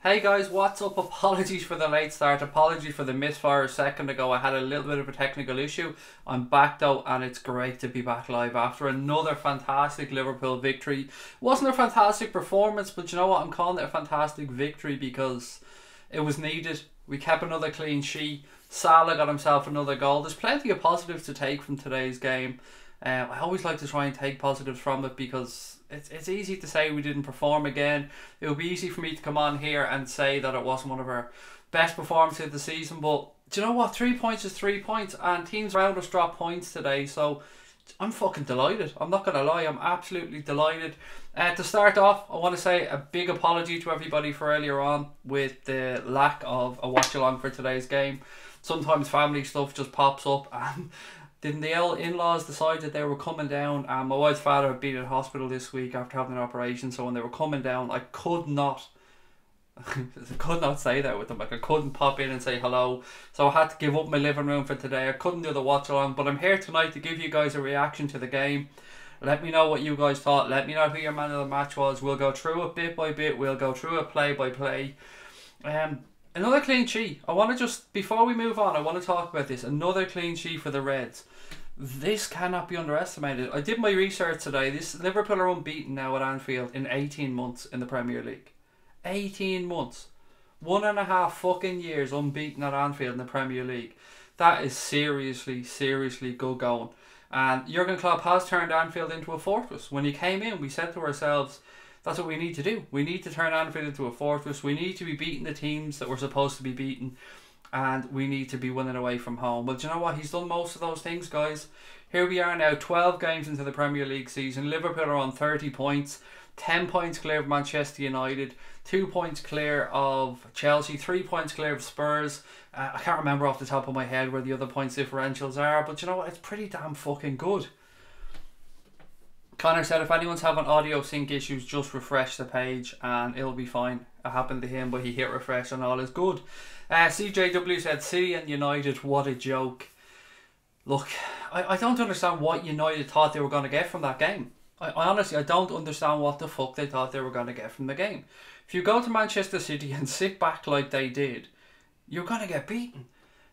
Hey guys, what's up? Apologies for the late start. Apologies for the misfire a second ago. I had a little bit of a technical issue. I'm back though, and it's great to be back live after another fantastic Liverpool victory. Wasn't a fantastic performance, but you know what? I'm calling it a fantastic victory because it was needed. We kept another clean sheet. Salah got himself another goal. There's plenty of positives to take from today's game. I always like to try and take positives from it because it's easy to say we didn't perform again. It would be easy for me to come on here and say that it wasn't one of our best performances of the season, but do you know what? 3 points is 3 points, and teams around us dropped points today, so I'm fucking delighted. I'm not going to lie, I'm absolutely delighted. To start off, I want to say a big apology to everybody for earlier on with the lack of a watch along for today's game. Sometimes family stuff just pops up, and then the in-laws decided they were coming down, and my wife's father had been in hospital this week after having an operation, so when they were coming down, I could not say that with them. Like, I couldn't pop in and say hello, so I had to give up my living room for today. I couldn't do the watch along, but I'm here tonight to give you guys a reaction to the game. Let me know what you guys thought. Let me know who your man of the match was. We'll go through it bit by bit. We'll go through it play by play. Another clean sheet. I want to just, before we move on, I want to talk about this. Another clean sheet for the Reds. This cannot be underestimated. I did my research today. This Liverpool are unbeaten now at Anfield in 18 months in the Premier League. 18 months. 1.5 fucking years unbeaten at Anfield in the Premier League. That is seriously, seriously good going. And Jurgen Klopp has turned Anfield into a fortress. When he came in, we said to ourselves, that's what we need to do. We need to turn Anfield into a fortress. We need to be beating the teams that we're supposed to be beating. And we need to be winning away from home. Well, do you know what? He's done most of those things, guys. Here we are now, 12 games into the Premier League season. Liverpool are on 30 points. 10 points clear of Manchester United. 2 points clear of Chelsea. 3 points clear of Spurs. I can't remember off the top of my head where the other points differentials are. But you know what? It's pretty damn fucking good. Connor said if anyone's having audio sync issues, just refresh the page and it'll be fine. It happened to him, but he hit refresh and all is good. CJW said City and United, what a joke. Look, I don't understand what United thought they were going to get from that game. I honestly, I don't understand what the fuck they thought they were going to get from the game. If you go to Manchester City and sit back like they did, you're going to get beaten.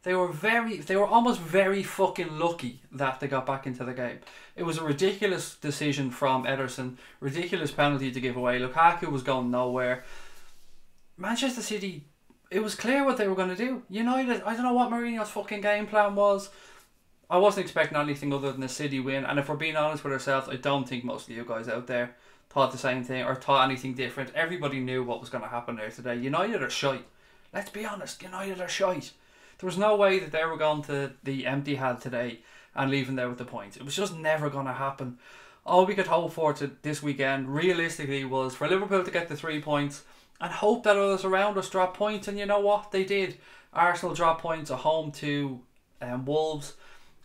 They were almost very fucking lucky that they got back into the game. It was a ridiculous decision from Ederson, ridiculous penalty to give away. Lukaku was going nowhere. Manchester City, it was clear what they were going to do. United, I don't know what Mourinho's fucking game plan was. I wasn't expecting anything other than a City win, and if we're being honest with ourselves, I don't think most of you guys out there thought the same thing or thought anything different. Everybody knew what was going to happen there today. United are shite. Let's be honest, United are shite. There was no way that they were going to the empty hand today and leaving there with the points. It was just never going to happen. All we could hope for this weekend, realistically, was for Liverpool to get the 3 points and hope that others around us drop points. And you know what? They did. Arsenal dropped points at home to Wolves,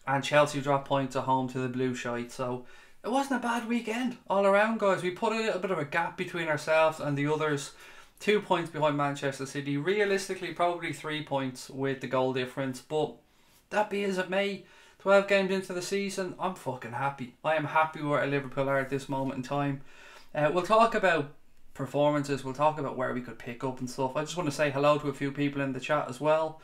and Chelsea dropped points at home to the Blue Shite. So it wasn't a bad weekend all around, guys. We put a little bit of a gap between ourselves and the others. 2 points behind Manchester City. Realistically, probably 3 points with the goal difference. But that be as it may, 12 games into the season, I'm fucking happy. I am happy where Liverpool are at this moment in time. We'll talk about performances. We'll talk about where we could pick up and stuff. I just want to say hello to a few people in the chat as well.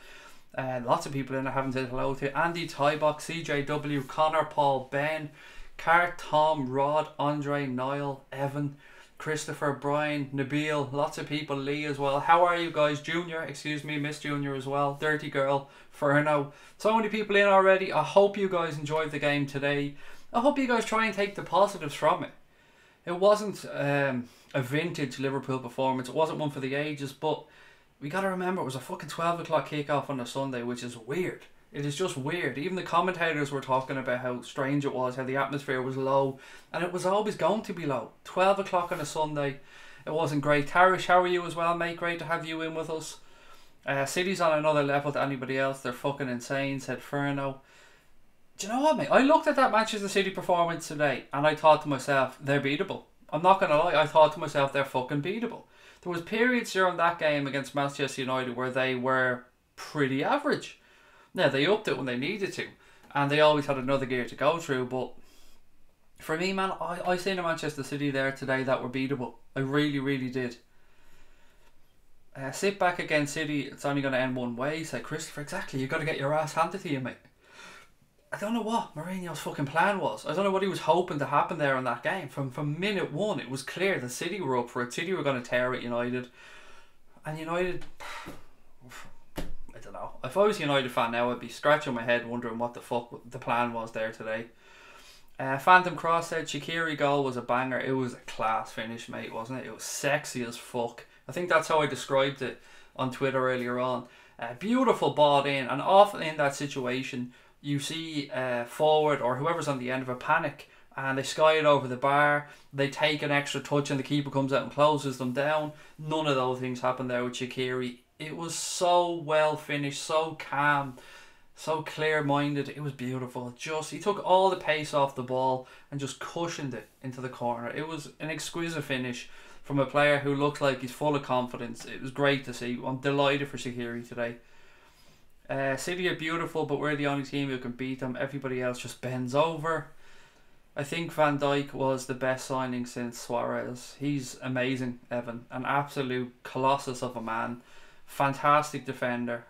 Lots of people in there I haven't said hello to. Andy Tybock, CJW, Connor, Paul, Ben, Cart, Tom, Rod, Andre, Niall, Evan, Christopher, Brian, Nabil, lots of people, Lee as well. How are you guys? Junior, excuse me, Miss Junior as well. Dirty Girl, Ferno. So many people in already. I hope you guys enjoyed the game today. I hope you guys try and take the positives from it. It wasn't a vintage Liverpool performance. It wasn't one for the ages, but we got to remember it was a fucking 12 o'clock kickoff on a Sunday, which is weird. It is just weird. Even the commentators were talking about how strange it was, how the atmosphere was low, and it was always going to be low. 12 o'clock on a Sunday, it wasn't great. Tarish, how are you as well, mate? Great to have you in with us. City's on another level to anybody else. They're fucking insane, said Ferno. Do you know what, mate? I looked at that Manchester City performance today, and I thought to myself, they're beatable. I'm not going to lie, I thought to myself, they're fucking beatable. There was periods during that game against Manchester United where they were pretty average. Now, they upped it when they needed to, and they always had another gear to go through, but for me, man, I seen a Manchester City there today that were beatable. I really, really did. Sit back against City, it's only going to end one way. Said Christopher, exactly, you've got to get your ass handed to you, mate. I don't know what Mourinho's fucking plan was. I don't know what he was hoping to happen there in that game. From minute one, it was clear the City were up for it. City were going to tear at United. And United, I don't know. If I was a United fan now, I'd be scratching my head wondering what the fuck the plan was there today. Phantom Cross said SHAQIRI goal was a banger. It was a class finish, mate, wasn't it? It was sexy as fuck. I think that's how I described it on Twitter earlier on. Beautiful ball in, and often in that situation, you see forward or whoever's on the end of a panic and they sky it over the bar, they take an extra touch and the keeper comes out and closes them down. None of those things happened there with SHAQIRI. It was so well finished, so calm, so clear-minded. It was beautiful. He took all the pace off the ball and just cushioned it into the corner. It was an exquisite finish from a player who looks like he's full of confidence. It was great to see. I'm delighted for SHAQIRI today. City are beautiful, but we're the only team who can beat them. Everybody else just bends over. I think Van Dijk was the best signing since Suarez. He's amazing, Evan. An absolute colossus of a man. Fantastic defender.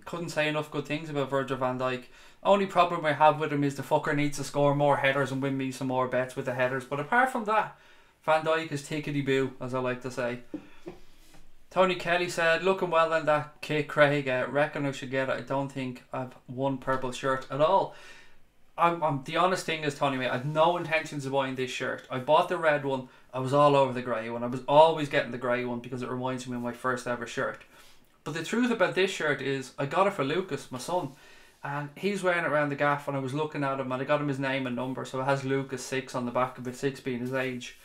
Couldn't say enough good things about Virgil van Dijk. Only problem I have with him is the fucker needs to score more headers and win me some more bets with the headers. But apart from that, Van Dijk is tickety-boo, as I like to say. Tony Kelly said, looking well in that kick, Craig. Reckon I should get it. I don't think I've one purple shirt at all. The honest thing is, Tony, mate, I have no intentions of buying this shirt. I bought the red one. I was all over the grey one. I was always getting the grey one because it reminds me of my first ever shirt. But the truth about this shirt is I got it for Lucas, my son. And he's wearing it around the gaff and I was looking at him and I got him his name and number. So it has Lucas 6 on the back of it, 6 being his age.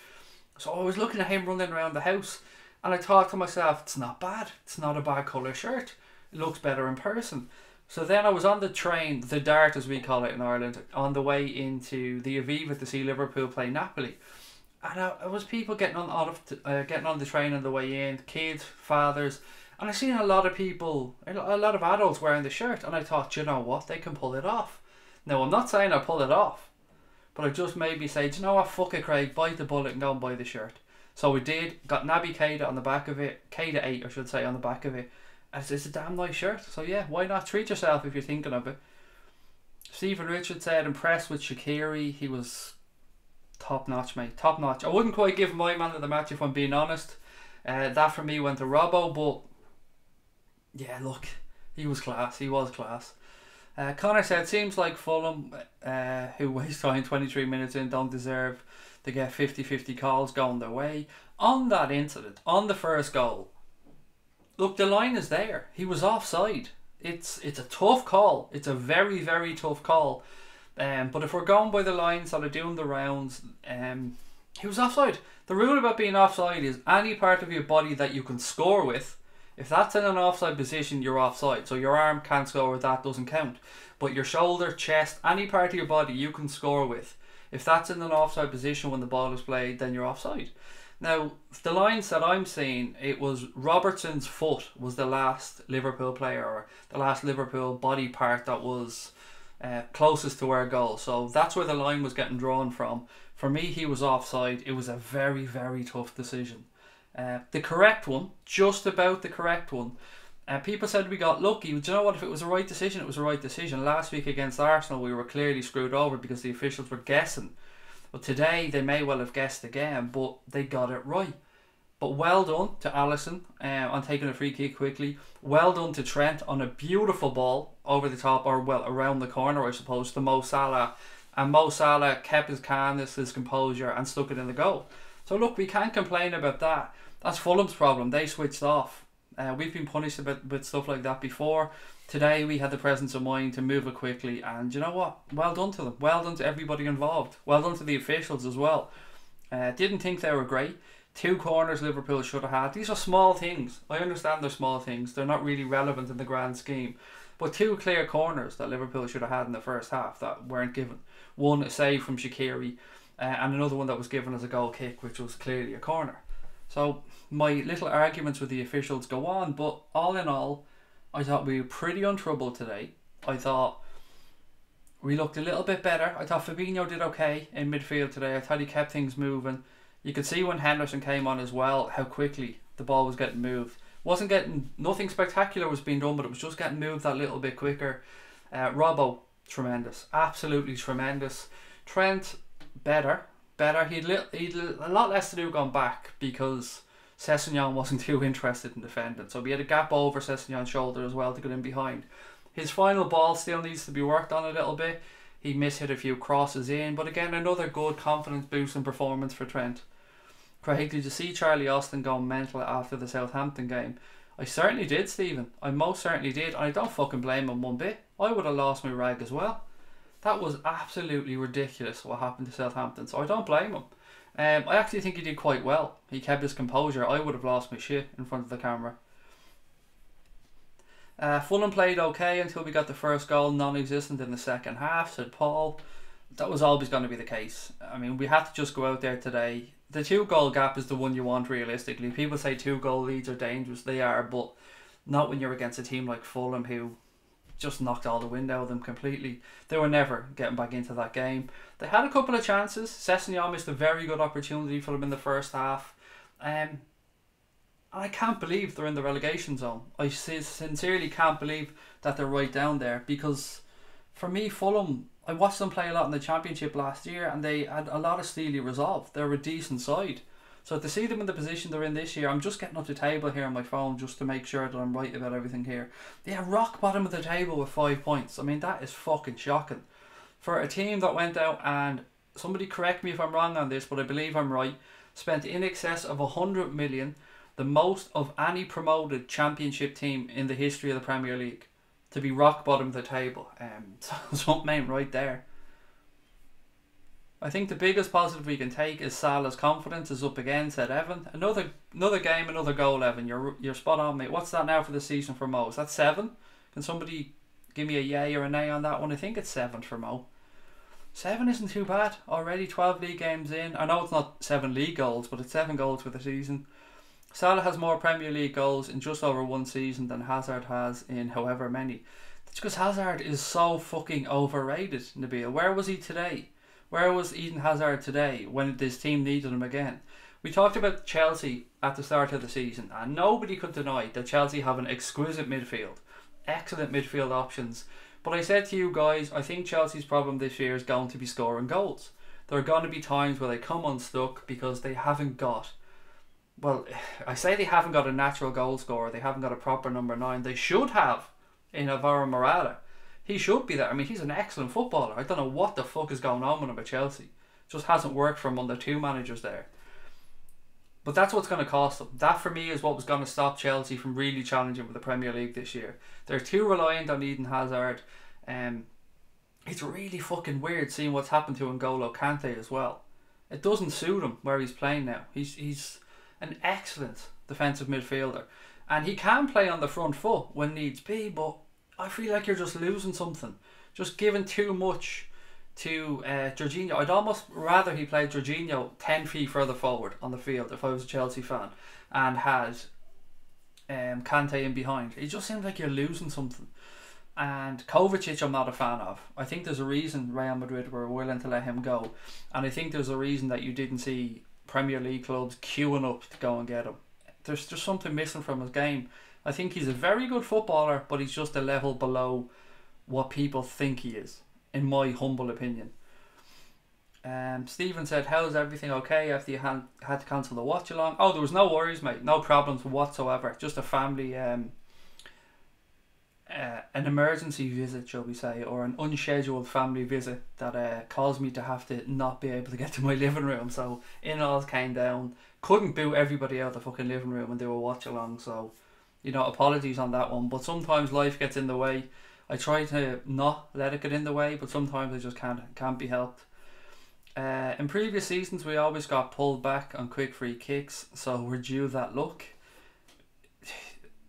So I was looking at him running around the house. And I thought to myself, it's not bad. It's not a bad colour shirt. It looks better in person. So then I was on the train, the Dart as we call it in Ireland, on the way into the Aviva to see Liverpool play Napoli. And I was people getting on the train on the way in, kids, fathers. And I seen a lot of people, a lot of adults wearing the shirt. And I thought, you know what, they can pull it off. Now, I'm not saying I pull it off. But I just made me say, do you know what, fuck it, Craig, bite the bullet and go and buy the shirt. So we did, got Naby Keita on the back of it, Keita 8 I should say on the back of it. And it's a damn nice shirt, so yeah, why not treat yourself if you're thinking of it. Stephen Richard said, impressed with SHAQIRI, he was top notch, mate, top notch. I wouldn't quite give my man of the match if I'm being honest. That for me went to Robbo, but yeah, look, he was class, Connor said, seems like Fulham, who waste time 23 minutes in, don't deserve to get 50-50 calls going their way. On that incident, on the first goal, look, the line is there. He was offside. It's a tough call. It's a very, very tough call. But if we're going by the lines that are doing the rounds, he was offside. The rule about being offside is any part of your body that you can score with, if that's in an offside position, you're offside. So your arm can't score with, that doesn't count. But your shoulder, chest, any part of your body you can score with, if that's in an offside position when the ball is played, then you're offside. Now, the lines that I'm seeing, it was Robertson's foot was the last Liverpool player, or the last Liverpool body part that was closest to our goal. So that's where the line was getting drawn from. For me, he was offside. It was a very, very tough decision. The correct one, just about the correct one. People said we got lucky. Do you know what? If it was the right decision, it was the right decision. Last week against Arsenal, we were clearly screwed over because the officials were guessing. But today, they may well have guessed again, but they got it right. But well done to Alisson on taking a free kick quickly. Well done to Trent on a beautiful ball over the top, or well, around the corner, I suppose, to Mo Salah. And Mo Salah kept his calmness, his composure, and stuck it in the goal. So look, we can't complain about that. That's Fulham's problem. They switched off. We've been punished with stuff like that before. Today we had the presence of mind to move it quickly, and you know what? Well done to them. Well done to everybody involved. Well done to the officials as well. Didn't think they were great. 2 corners Liverpool should have had. These are small things. I understand they're small things. They're not really relevant in the grand scheme. But 2 clear corners that Liverpool should have had in the first half that weren't given. One a save from SHAQIRI, and another one that was given as a goal kick, which was clearly a corner. So my little arguments with the officials go on, but all in all, I thought we were pretty untroubled today. I thought we looked a little bit better. I thought Fabinho did okay in midfield today. I thought he kept things moving. You could see when Henderson came on as well how quickly the ball was getting moved. Wasn't getting, nothing spectacular was being done, but it was just getting moved that little bit quicker. Robbo, tremendous, absolutely tremendous. Trent, better. He'd a lot less to do going back because Sessegnon wasn't too interested in defending, so we had a gap over Sessegnon's shoulder as well to get in behind. His final ball still needs to be worked on a little bit. He hit a few crosses in, but again, another good confidence boosting performance for Trent. Craig, did you see Charlie Austin go mental after the Southampton game? I certainly did, Stephen. I most certainly did, and I don't fucking blame him one bit. I would have lost my rag as well. That was absolutely ridiculous what happened to Southampton, so I don't blame him. I actually think he did quite well. He kept his composure. I would have lost my shit in front of the camera. Fulham played okay until we got the first goal, non-existent in the second half, said Paul. That was always going to be the case. I mean, we had to just go out there today. The 2-goal gap is the one you want realistically. People say 2-goal leads are dangerous. They are, but not when you're against a team like Fulham who just knocked all the wind out of them completely. They were never getting back into that game. They had a couple of chances. Sessegnon missed a very good opportunity for them in the first half. I can't believe they're in the relegation zone. I sincerely can't believe that they're right down there, because for me, Fulham, I watched them play a lot in the Championship last year and they had a lot of steely resolve. They're a decent side. So to see them in the position they're in this year, I'm just getting up the table here on my phone just to make sure that I'm right about everything here. They are rock bottom of the table with 5 points. I mean, that is fucking shocking. For a team that went out and, somebody correct me if I'm wrong on this, but I believe I'm right, spent in excess of 100 million, the most of any promoted Championship team in the history of the Premier League, to be rock bottom of the table. Something ain't right there. I think the biggest positive we can take is Salah's confidence is up again, said Evan. Another game, another goal, Evan. You're spot on, mate. What's that now for the season for Mo? Is that 7? Can somebody give me a yay or a nay on that one? I think it's 7 for Mo. 7 isn't too bad. Already 12 league games in. I know it's not 7 league goals, but it's 7 goals for the season. Salah has more Premier League goals in just over one season than Hazard has in however many. That's because Hazard is so fucking overrated, Nabil. Where was he today? Where was Eden Hazard today when this team needed him again? We talked about Chelsea at the start of the season, and nobody could deny that Chelsea have an exquisite midfield. Excellent midfield options. But I said to you guys, I think Chelsea's problem this year is going to be scoring goals. There are going to be times where they come unstuck because they haven't got... Well, I say they haven't got a natural goal scorer. They haven't got a proper number 9. They should have in Alvaro Morata. He should be there. I mean, he's an excellent footballer. I don't know what the fuck is going on with him at Chelsea. It just hasn't worked for him under 2 managers there. But that's what's going to cost them. That for me is what was going to stop Chelsea from really challenging for the Premier League this year. They're too reliant on Eden Hazard. It's really fucking weird seeing what's happened to N'Golo Kante as well. It doesn't suit him where he's playing now. He's an excellent defensive midfielder, and he can play on the front foot when needs be, but I feel like you're just losing something, just giving too much to Jorginho. I'd almost rather he played Jorginho 10 feet further forward on the field if I was a Chelsea fan and had Kante in behind. It just seems like you're losing something. And Kovacic I'm not a fan of. I think there's a reason Real Madrid were willing to let him go, and I think there's a reason that you didn't see Premier League clubs queuing up to go and get him. There's just something missing from his game. I think he's a very good footballer, but he's just a level below what people think he is, in my humble opinion. Stephen said, how's everything okay after you had to cancel the watch along? Oh, there was no worries, mate. No problems whatsoever. Just a family, an emergency visit, shall we say, or an unscheduled family visit that caused me to have to not be able to get to my living room. So in-laws came down, couldn't boot everybody out of the fucking living room and do a watch along. So, you know, apologies on that one. But sometimes life gets in the way. I try to not let it get in the way, but sometimes it just can't be helped. In previous seasons, we always got pulled back on quick free kicks, so we're due that luck.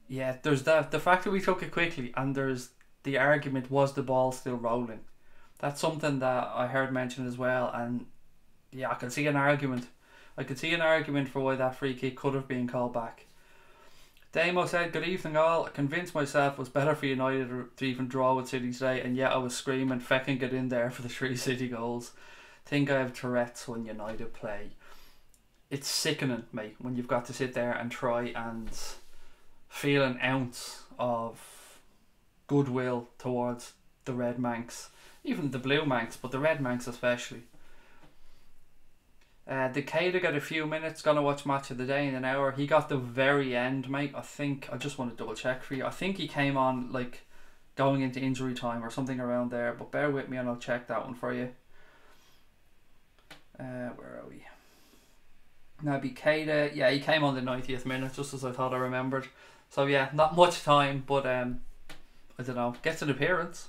Yeah, there's the fact that we took it quickly, and there's the argument, was the ball still rolling? That's something that I heard mentioned as well, and yeah, I can see an argument. I could see an argument for why that free kick could have been called back. Damo said, good evening all. I convinced myself it was better for United to even draw with City today, and yet I was screaming, fecking get in there for the 3 City goals. Think I have Tourette's when United play. It's sickening, mate, when you've got to sit there and try and feel an ounce of goodwill towards the Red Manx, even the Blue Manx, but the Red Manx especially. Did Cater get a few minutes? Gonna watch Match of the Day in an hour. He got the very end, mate. I think, I just want to double check for you. I think he came on like going into injury time or something around there, but bear with me and I'll check that one for you. Where are we? Naby Keita, yeah, he came on the 90th minute, just as I thought I remembered. So yeah, not much time, but I don't know, gets an appearance.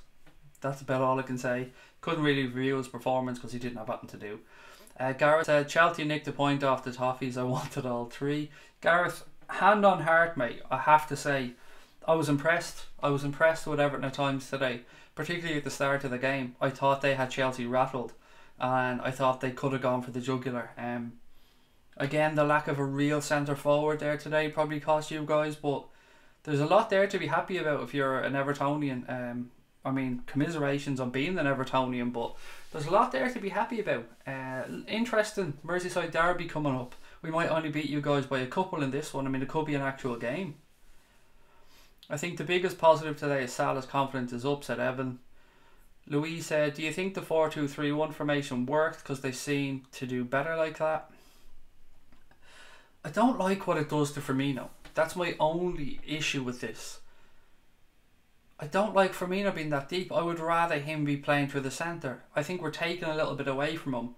That's about all I can say. Couldn't really review his performance because he didn't have anything to do. Gareth said, Chelsea nicked a point off the Toffees. I wanted all three. Gareth, hand on heart, mate, I have to say, I was impressed. I was impressed with Everton at times today, particularly at the start of the game. I thought they had Chelsea rattled, and I thought they could have gone for the jugular. Again, the lack of a real centre forward there today probably cost you guys, but there's a lot there to be happy about if you're an Evertonian. I mean, commiserations on being an Evertonian, but there's a lot there to be happy about. Interesting Merseyside derby coming up. We might only beat you guys by a couple in this one. I mean, it could be an actual game. I think the biggest positive today is Salah's confidence is up, said Evan. Louise said, do you think the 4-2-3-1 formation worked because they seem to do better like that? I don't like what it does to Firmino. That's my only issue with this. I don't like Firmino being that deep. I would rather him be playing through the centre. I think we're taking a little bit away from him.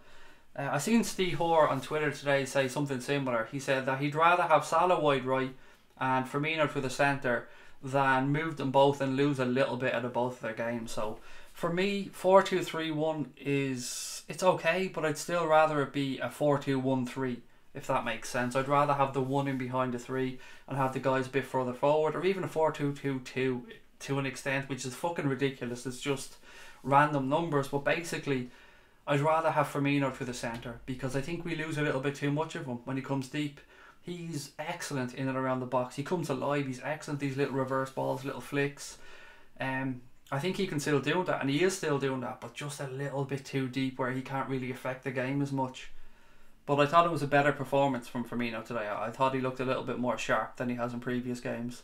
I seen Steve Hoare on Twitter today say something similar. He said that he'd rather have Salah wide right and Firmino through the centre than move them both and lose a little bit out of both of their games. So for me, 4-2-3-1 it's okay, but I'd still rather it be a 4-2-1-3, if that makes sense. I'd rather have the one in behind the three and have the guys a bit further forward, or even a 4-2-2-2 to an extent, which is fucking ridiculous. It's just random numbers, but basically I'd rather have Firmino through the centre because I think we lose a little bit too much of him when he comes deep. He's excellent in and around the box. He comes alive. He's excellent. These little reverse balls, little flicks. I think he can still do that, and he is still doing that, but just a little bit too deep where he can't really affect the game as much. But I thought it was a better performance from Firmino today. I thought he looked a little bit more sharp than he has in previous games.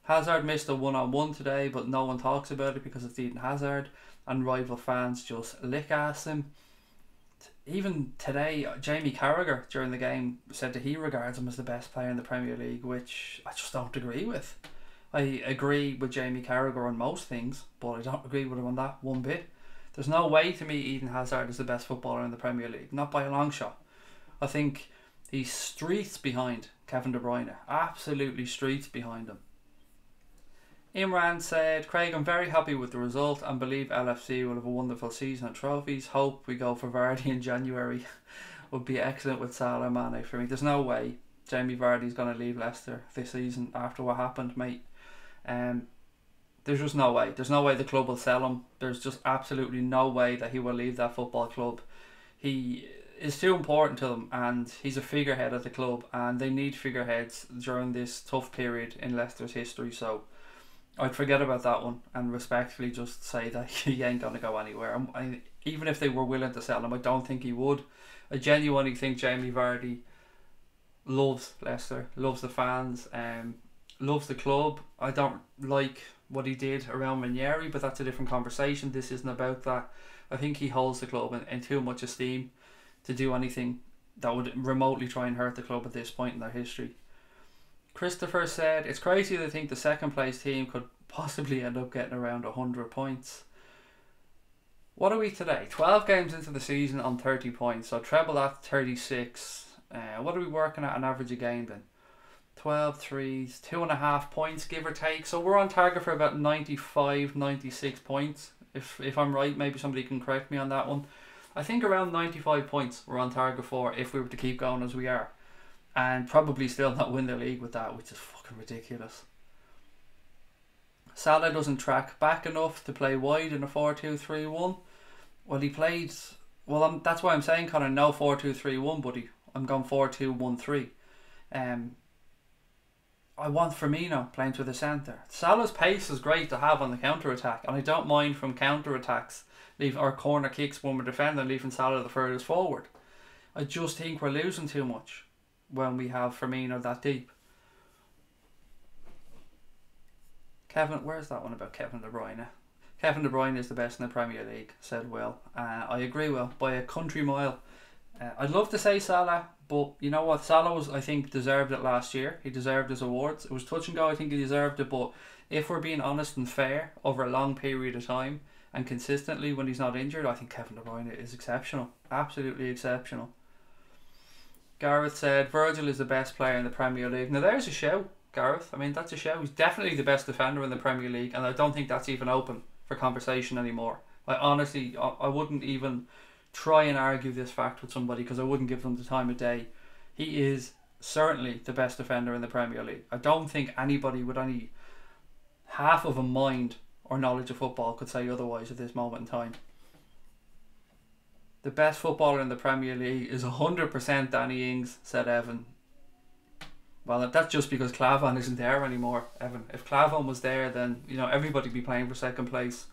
Hazard missed a one-on-one today, but no one talks about it because it's Eden Hazard, and rival fans just lick ass him. Even today, Jamie Carragher during the game said that he regards him as the best player in the Premier League, which I just don't agree with. I agree with Jamie Carragher on most things, but I don't agree with him on that one bit. There's no way to me Eden Hazard is the best footballer in the Premier League, not by a long shot. I think he's streets behind Kevin De Bruyne, absolutely streets behind him. Imran said, Craig, I'm very happy with the result and believe LFC will have a wonderful season of trophies. Hope we go for Vardy in January. Would be excellent with Salah and Mane for me. There's no way Jamie Vardy's going to leave Leicester this season after what happened, mate. There's just no way. There's no way the club will sell him. There's just absolutely no way that he will leave that football club. He is too important to them, and he's a figurehead at the club, and they need figureheads during this tough period in Leicester's history. So I'd forget about that one and respectfully just say that he ain't going to go anywhere. Even if they were willing to sell him, I don't think he would. I genuinely think Jamie Vardy loves Leicester, loves the fans, loves the club. I don't like what he did around Ranieri, but that's a different conversation. This isn't about that. I think he holds the club in too much esteem to do anything that would remotely try and hurt the club at this point in their history. Christopher said, it's crazy to think the second place team could possibly end up getting around 100 points. What are we today? 12 games into the season on 30 points, so treble that, 36. What are we working at an average a game then? 12 threes, 2.5 points give or take, so we're on target for about 95, 96 points. If I'm right, maybe somebody can correct me on that one. I think around 95 points we're on target for if we were to keep going as we are. And probably still not win the league with that, which is fucking ridiculous. Salah doesn't track back enough to play wide in a 4-2-3-1. Well, he played... Well, that's why I'm saying, Connor, no 4-2-3-1, buddy. I'm going 4-2-1-3. I want Firmino playing through the centre. Salah's pace is great to have on the counter-attack, and I don't mind from counter-attacks or corner kicks when we're defending, leaving Salah the furthest forward. I just think we're losing too much when we have Firmino that deep. Kevin, where's that one about Kevin De Bruyne? Kevin De Bruyne is the best in the Premier League, said Will. I agree, Will, by a country mile. I'd love to say Salah, but you know what? Salah was, I think, deserved it last year. He deserved his awards. It was touch and go. I think he deserved it, but if we're being honest and fair over a long period of time and consistently when he's not injured, I think Kevin De Bruyne is exceptional. Absolutely exceptional. Gareth said Virgil is the best player in the Premier League. Now there's a show, Gareth. I mean, that's a show. He's definitely the best defender in the Premier League, and I don't think that's even open for conversation anymore. I honestly, I wouldn't even try and argue this fact with somebody because I wouldn't give them the time of day. He is certainly the best defender in the Premier League. I don't think anybody with any half of a mind or knowledge of football could say otherwise at this moment in time. The best footballer in the Premier League is 100% Danny Ings, said Evan. Well, that's just because Clavan isn't there anymore, Evan. If Clavan was there, then everybody would be playing for second place.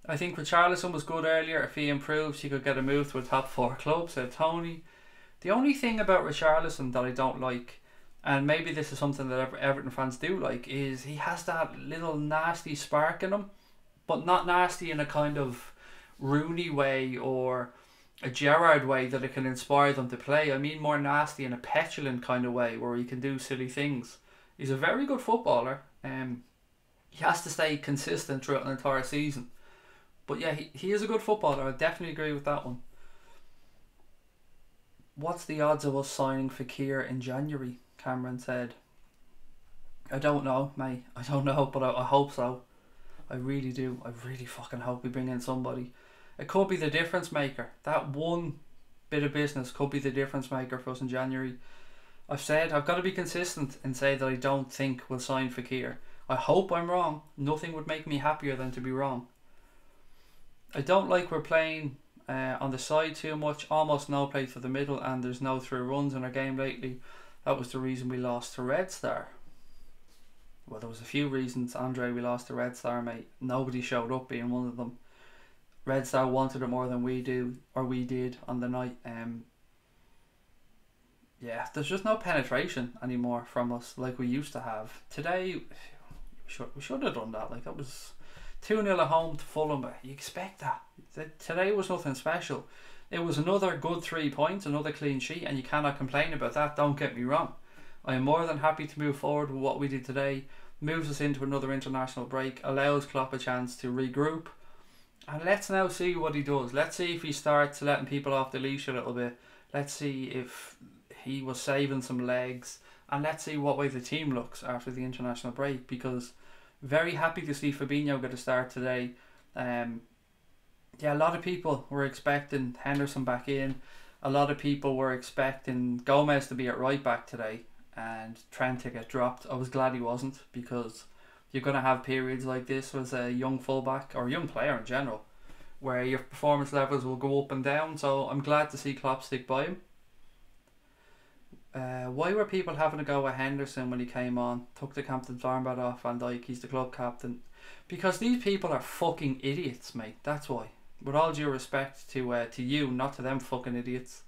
I think Richarlison was good earlier. If he improves, he could get a move to a top 4 club, said Tony. The only thing about Richarlison that I don't like, and maybe this is something that Everton fans do like, is he has that little nasty spark in him, but not nasty in a kind of Rooney way or a Gerrard way that it can inspire them to play. I mean more nasty in a petulant kind of way where he can do silly things. He's a very good footballer. He has to stay consistent throughout an entire season. But yeah, he is a good footballer. I definitely agree with that one. What's the odds of us signing Fekir in January? Cameron said. I don't know, mate. I don't know, but I hope so. I really do. I really fucking hope we bring in somebody. It could be the difference maker. That one bit of business could be the difference maker for us in January. I've said I've got to be consistent and say that I don't think we'll sign Fekir. I hope I'm wrong. Nothing would make me happier than to be wrong. I don't like we're playing on the side too much. Almost no play for the middle, and there's no through runs in our game lately. That was the reason we lost to Red Star. Well, there was a few reasons, Andre, we lost to Red Star, mate. Nobody showed up being one of them. Red Star wanted it more than we did on the night. Yeah, there's just no penetration anymore from us like we used to have. Today, we should have done that. Like, that was 2-0 at home to Fulham, but you expect that. Today was nothing special. It was another good 3 points, another clean sheet, and you cannot complain about that, don't get me wrong. I am more than happy to move forward with what we did today. Moves us into another international break, allows Klopp a chance to regroup, and let's now see what he does. Let's see if he starts letting people off the leash a little bit. Let's see if he was saving some legs, and let's see what way the team looks after the international break, because very happy to see Fabinho get a start today. Yeah, a lot of people were expecting Henderson back in. A lot of people were expecting Gomez to be at right back today and Trent to get dropped. I was glad he wasn't, because you're going to have periods like this as a young fullback or young player in general where your performance levels will go up and down. So I'm glad to see Klopp stick by him. Why were people having a go at Henderson when he came on? Took the captain's armband off Van Dijk. He's the club captain. Because these people are fucking idiots, mate. That's why. With all due respect to you, not to them fucking idiots.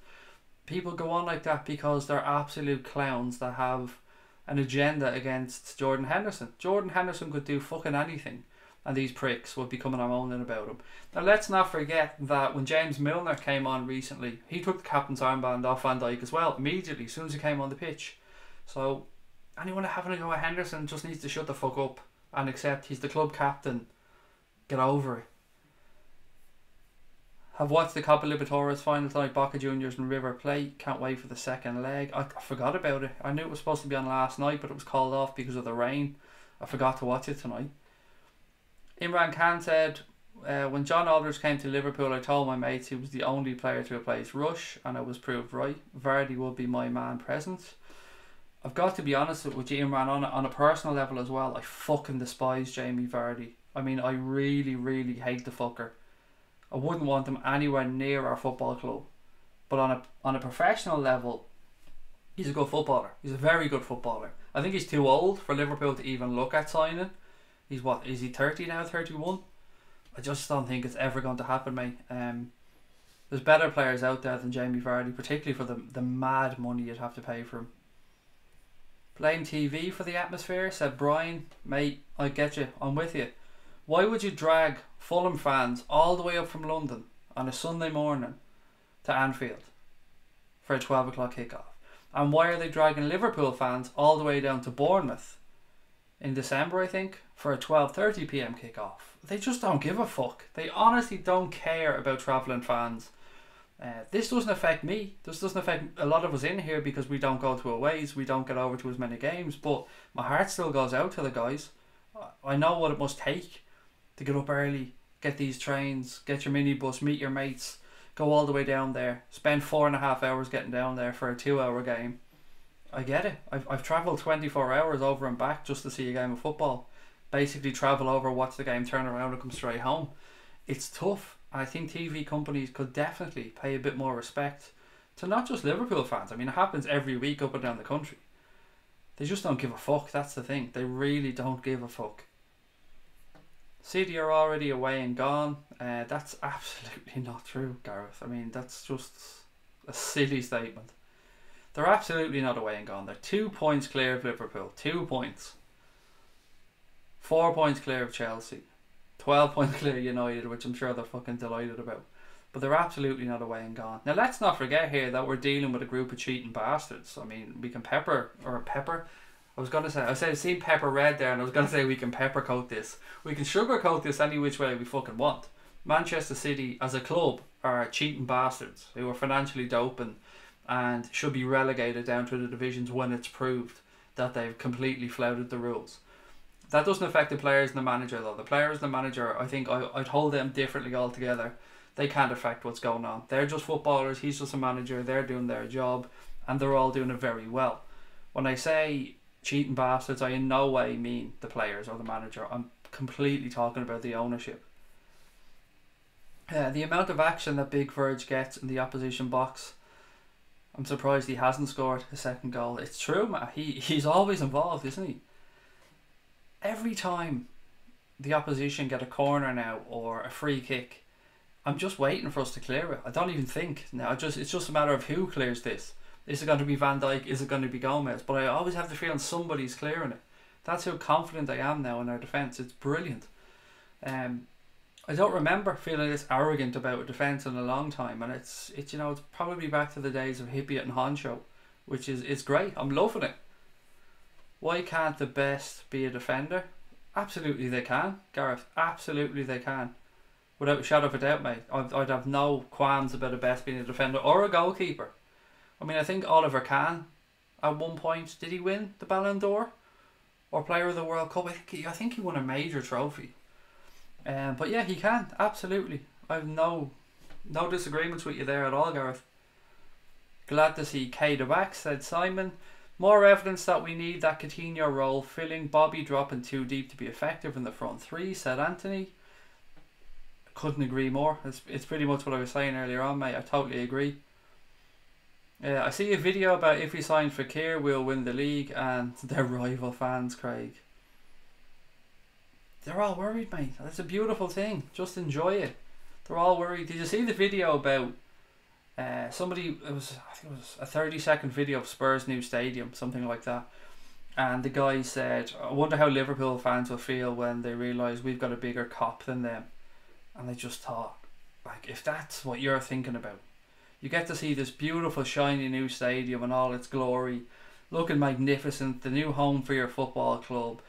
People go on like that because they're absolute clowns that have an agenda against Jordan Henderson. Jordan Henderson could do fucking anything, and these pricks would be coming and moaning about him. Now let's not forget that when James Milner came on recently, he took the captain's armband off Van Dijk as well, immediately, as soon as he came on the pitch. So anyone having a go at Henderson just needs to shut the fuck up and accept he's the club captain. Get over it. Have watched the Copa Libertadores final tonight, Boca Juniors and River Plate. Can't wait for the second leg. I forgot about it. I knew it was supposed to be on last night, but it was called off because of the rain. I forgot to watch it tonight. Imran Khan said, when John Aldridge came to Liverpool, I told my mates he was the only player to replace Rush, and I was proved right. Vardy will be my man present. I've got to be honest with you, Imran, on a personal level as well, I fucking despise Jamie Vardy. I mean, I really, really hate the fucker. I wouldn't want him anywhere near our football club. But on a professional level, he's a good footballer. He's a very good footballer. I think he's too old for Liverpool to even look at signing. He's what, is he 30 now, 31? I just don't think it's ever going to happen, mate. There's better players out there than Jamie Vardy, particularly for the mad money you'd have to pay for him. Blame TV for the atmosphere, said Brian. Mate, I get you, I'm with you. Why would you drag Fulham fans all the way up from London on a Sunday morning to Anfield for a 12 o'clock kickoff? And why are they dragging Liverpool fans all the way down to Bournemouth in December, I think, for a 12:30 p.m. kickoff? They just don't give a fuck. They honestly don't care about travelling fans. This doesn't affect me. This doesn't affect a lot of us in here because we don't go to aways. We don't get over to as many games. But my heart still goes out to the guys. I know what it must take to get up early, get these trains, get your minibus, meet your mates, go all the way down there, spend 4.5 hours getting down there for a 2-hour game. I get it. I've travelled 24 hours over and back just to see a game of football. Basically travel over, watch the game, turn around and come straight home. It's tough. I think TV companies could definitely pay a bit more respect to not just Liverpool fans. I mean, it happens every week up and down the country. They just don't give a fuck. That's the thing. They really don't give a fuck. City are already away and gone. That's absolutely not true, Gareth. I mean, that's just a silly statement. They're absolutely not away and gone. They're 2 points clear of Liverpool. 2 points. 4 points clear of Chelsea. 12 points clear of United, which I'm sure they're fucking delighted about. But they're absolutely not away and gone. Now, let's not forget here that we're dealing with a group of cheating bastards. I mean, we can I said I've seen pepper red there, and I was going to say we can pepper coat this. We can sugar coat this any which way we fucking want. Manchester City as a club are cheating bastards who are financially doping and should be relegated down to the divisions when it's proved that they've completely flouted the rules. That doesn't affect the players and the manager though. The players and the manager, I think I'd hold them differently altogether. They can't affect what's going on. They're just footballers, he's just a manager, they're doing their job, and they're all doing it very well. When I say cheating bastards, I in no way mean the players or the manager. I'm completely talking about the ownership. The amount of action that Big Verge gets in the opposition box, I'm surprised he hasn't scored a second goal. It's true, man. He's always involved, isn't he? Every time the opposition get a corner now or a free kick, I'm just waiting for us to clear it. I don't even think now. It's just a matter of who clears this. Is it going to be Van Dijk? Is it going to be Gomez? But I always have the feeling somebody's clearing it. That's how confident I am now in our defence. It's brilliant. I don't remember feeling this arrogant about a defence in a long time, and it's probably back to the days of Hippiat and Honcho, which is it's great. I'm loving it. Why can't the best be a defender? Absolutely they can, Gareth. Absolutely they can. Without a shadow of a doubt, mate. I'd have no qualms about a best being a defender or a goalkeeper. I mean, I think Oliver Kahn, at one point, did he win the Ballon d'Or? Or Player of the World Cup? I think he won a major trophy. But yeah, he can, absolutely. I have no disagreements with you there at all, Gareth. Glad to see Kade back, said Simon. More evidence that we need that Coutinho role filling. Bobby dropping too deep to be effective in the front three, said Anthony. Couldn't agree more. It's pretty much what I was saying earlier on, mate. I totally agree. I see a video about if we sign Fekir, we'll win the league, and they're rival fans, Craig. They're all worried, mate. That's a beautiful thing. Just enjoy it. They're all worried. Did you see the video about somebody? I think it was a 30-second video of Spurs' new stadium, something like that. And the guy said, "I wonder how Liverpool fans will feel when they realise we've got a bigger cop than them." And I just thought, like, if that's what you're thinking about, you get to see this beautiful, shiny new stadium in all its glory, looking magnificent, the new home for your football club.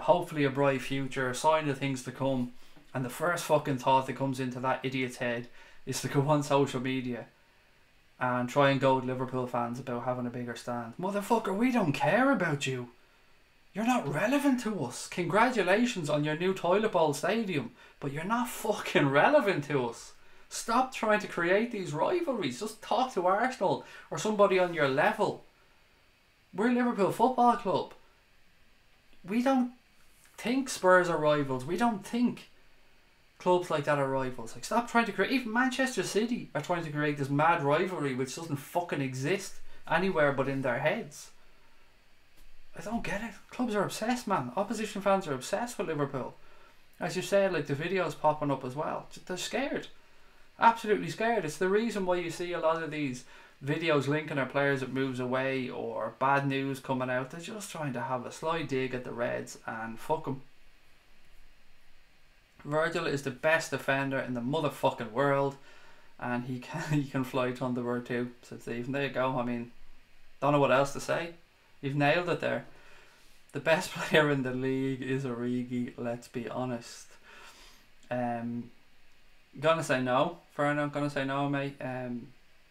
Hopefully a bright future, a sign of things to come, and the first fucking thought that comes into that idiot's head is to go on social media and try and goad Liverpool fans about having a bigger stand. Motherfucker, we don't care about you. You're not relevant to us. Congratulations on your new toilet bowl stadium, but you're not fucking relevant to us. Stop trying to create these rivalries. Just talk to Arsenal or somebody on your level. We're Liverpool Football Club. We don't think Spurs are rivals. We don't think clubs like that are rivals. Like, stop trying to create. Even Manchester City are trying to create this mad rivalry which doesn't fucking exist anywhere but in their heads. I don't get it. Clubs are obsessed, man. Opposition fans are obsessed with Liverpool. As you said, like, the videos popping up as well. They're scared. Absolutely scared. It's the reason why you see a lot of these videos linking our players that moves away or bad news coming out. They're just trying to have a sly dig at the Reds, and fuck them. Virgil is the best defender in the motherfucking world, and he can fly Thunderbird too, said Stephen. There you go. I mean, don't know what else to say. You've nailed it there. The best player in the league is Origi, let's be honest. Gonna say no, Fernand, gonna say no, mate.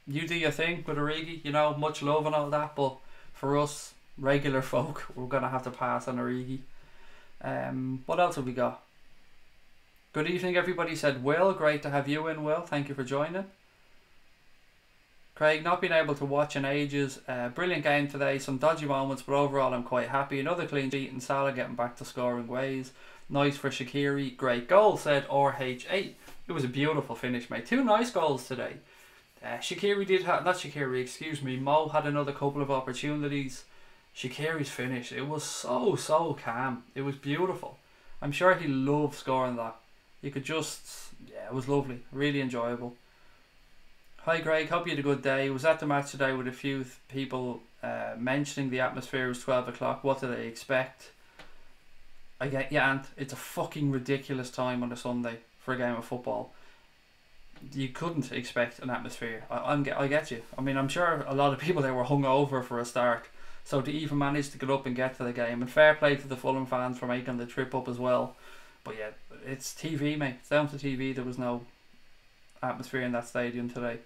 You do your thing with Origi, you know, much love and all that, but for us, regular folk, we're gonna have to pass on Origi. What else have we got? Good evening, everybody, said Will. Great to have you in, Will. Thank you for joining. Craig, not being able to watch in ages. Brilliant game today. Some dodgy moments, but overall I'm quite happy. Another clean sheet and Salah getting back to scoring ways. Nice for SHAQIRI. Great goal, said RH8. It was a beautiful finish, mate. 2 nice goals today. SHAQIRI did have... Not SHAQIRI, excuse me. Mo had another couple of opportunities. SHAQIRI's finish, it was so calm. It was beautiful. I'm sure he loved scoring that. You could just... Yeah, it was lovely. Really enjoyable. Hi Greg, hope you had a good day. Was at the match today with a few people mentioning the atmosphere was 12 o'clock. What do they expect? I get you, Ant. It's a fucking ridiculous time on a Sunday for a game of football. You couldn't expect an atmosphere. I get you. I mean, I'm sure a lot of people there were hungover for a start. So to even manage to get up and get to the game. And fair play to the Fulham fans for making the trip up as well. But yeah, it's TV, mate. It's down to TV. There was no atmosphere in that stadium today.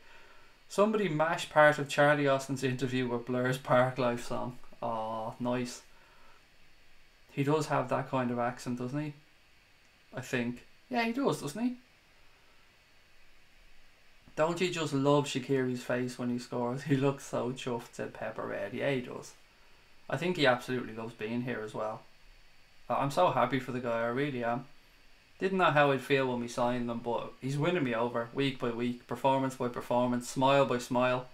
Somebody mashed part of Charlie Austin's interview with Blur's Park Life song. Oh, nice. He does have that kind of accent, doesn't he? I think. Yeah, he does, doesn't he? Don't you just love SHAQIRI's face when he scores? He looks so chuffed, said Pepper Red. Yeah, he does. I think he absolutely loves being here as well. I'm so happy for the guy, I really am. Didn't know how I'd feel when we signed him, but he's winning me over week by week, performance by performance, smile by smile.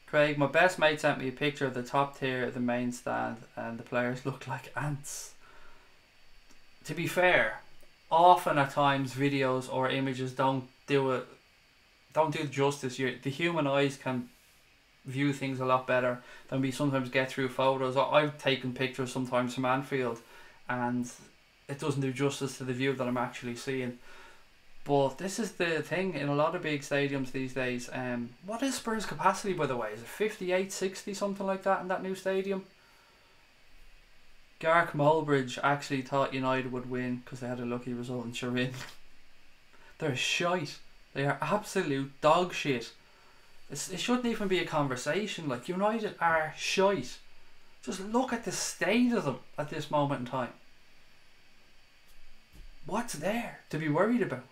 Craig, my best mate sent me a picture of the top tier of the main stand and the players looked like ants. To be fair, often at times videos or images don't do justice. The human eyes can view things a lot better than we sometimes get through photos. I've taken pictures sometimes from Anfield and it doesn't do justice to the view that I'm actually seeing. But this is the thing in a lot of big stadiums these days. What is Spurs' capacity, by the way? Is it 58, 60, something like that in that new stadium? Gark Mulbridge actually thought United would win because they had a lucky result in Turin. They're shite. They are absolute dog shit. It shouldn't even be a conversation. Like, United are shite. Just look at the state of them at this moment in time. What's there to be worried about?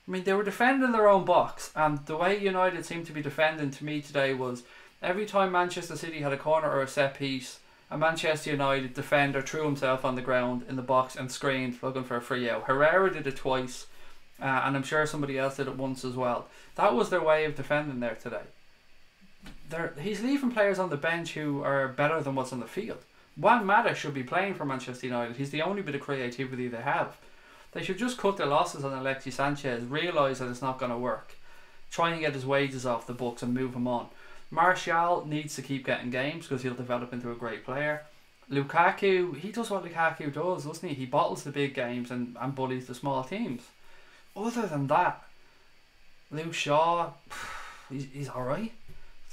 I mean, they were defending their own box, and the way United seemed to be defending to me today was every time Manchester City had a corner or a set piece, a Manchester United defender threw himself on the ground in the box and screamed looking for a free out. Herrera did it twice, and I'm sure somebody else did it once as well. That was their way of defending there today. He's leaving players on the bench who are better than what's on the field. Juan Mata should be playing for Manchester United. He's the only bit of creativity they have. They should just cut their losses on Alexis Sanchez, realise that it's not going to work, try and get his wages off the books and move him on. Martial needs to keep getting games because he'll develop into a great player. Lukaku, he does what Lukaku does, doesn't he? He bottles the big games and bullies the small teams. Other than that, Luke Shaw, he's alright.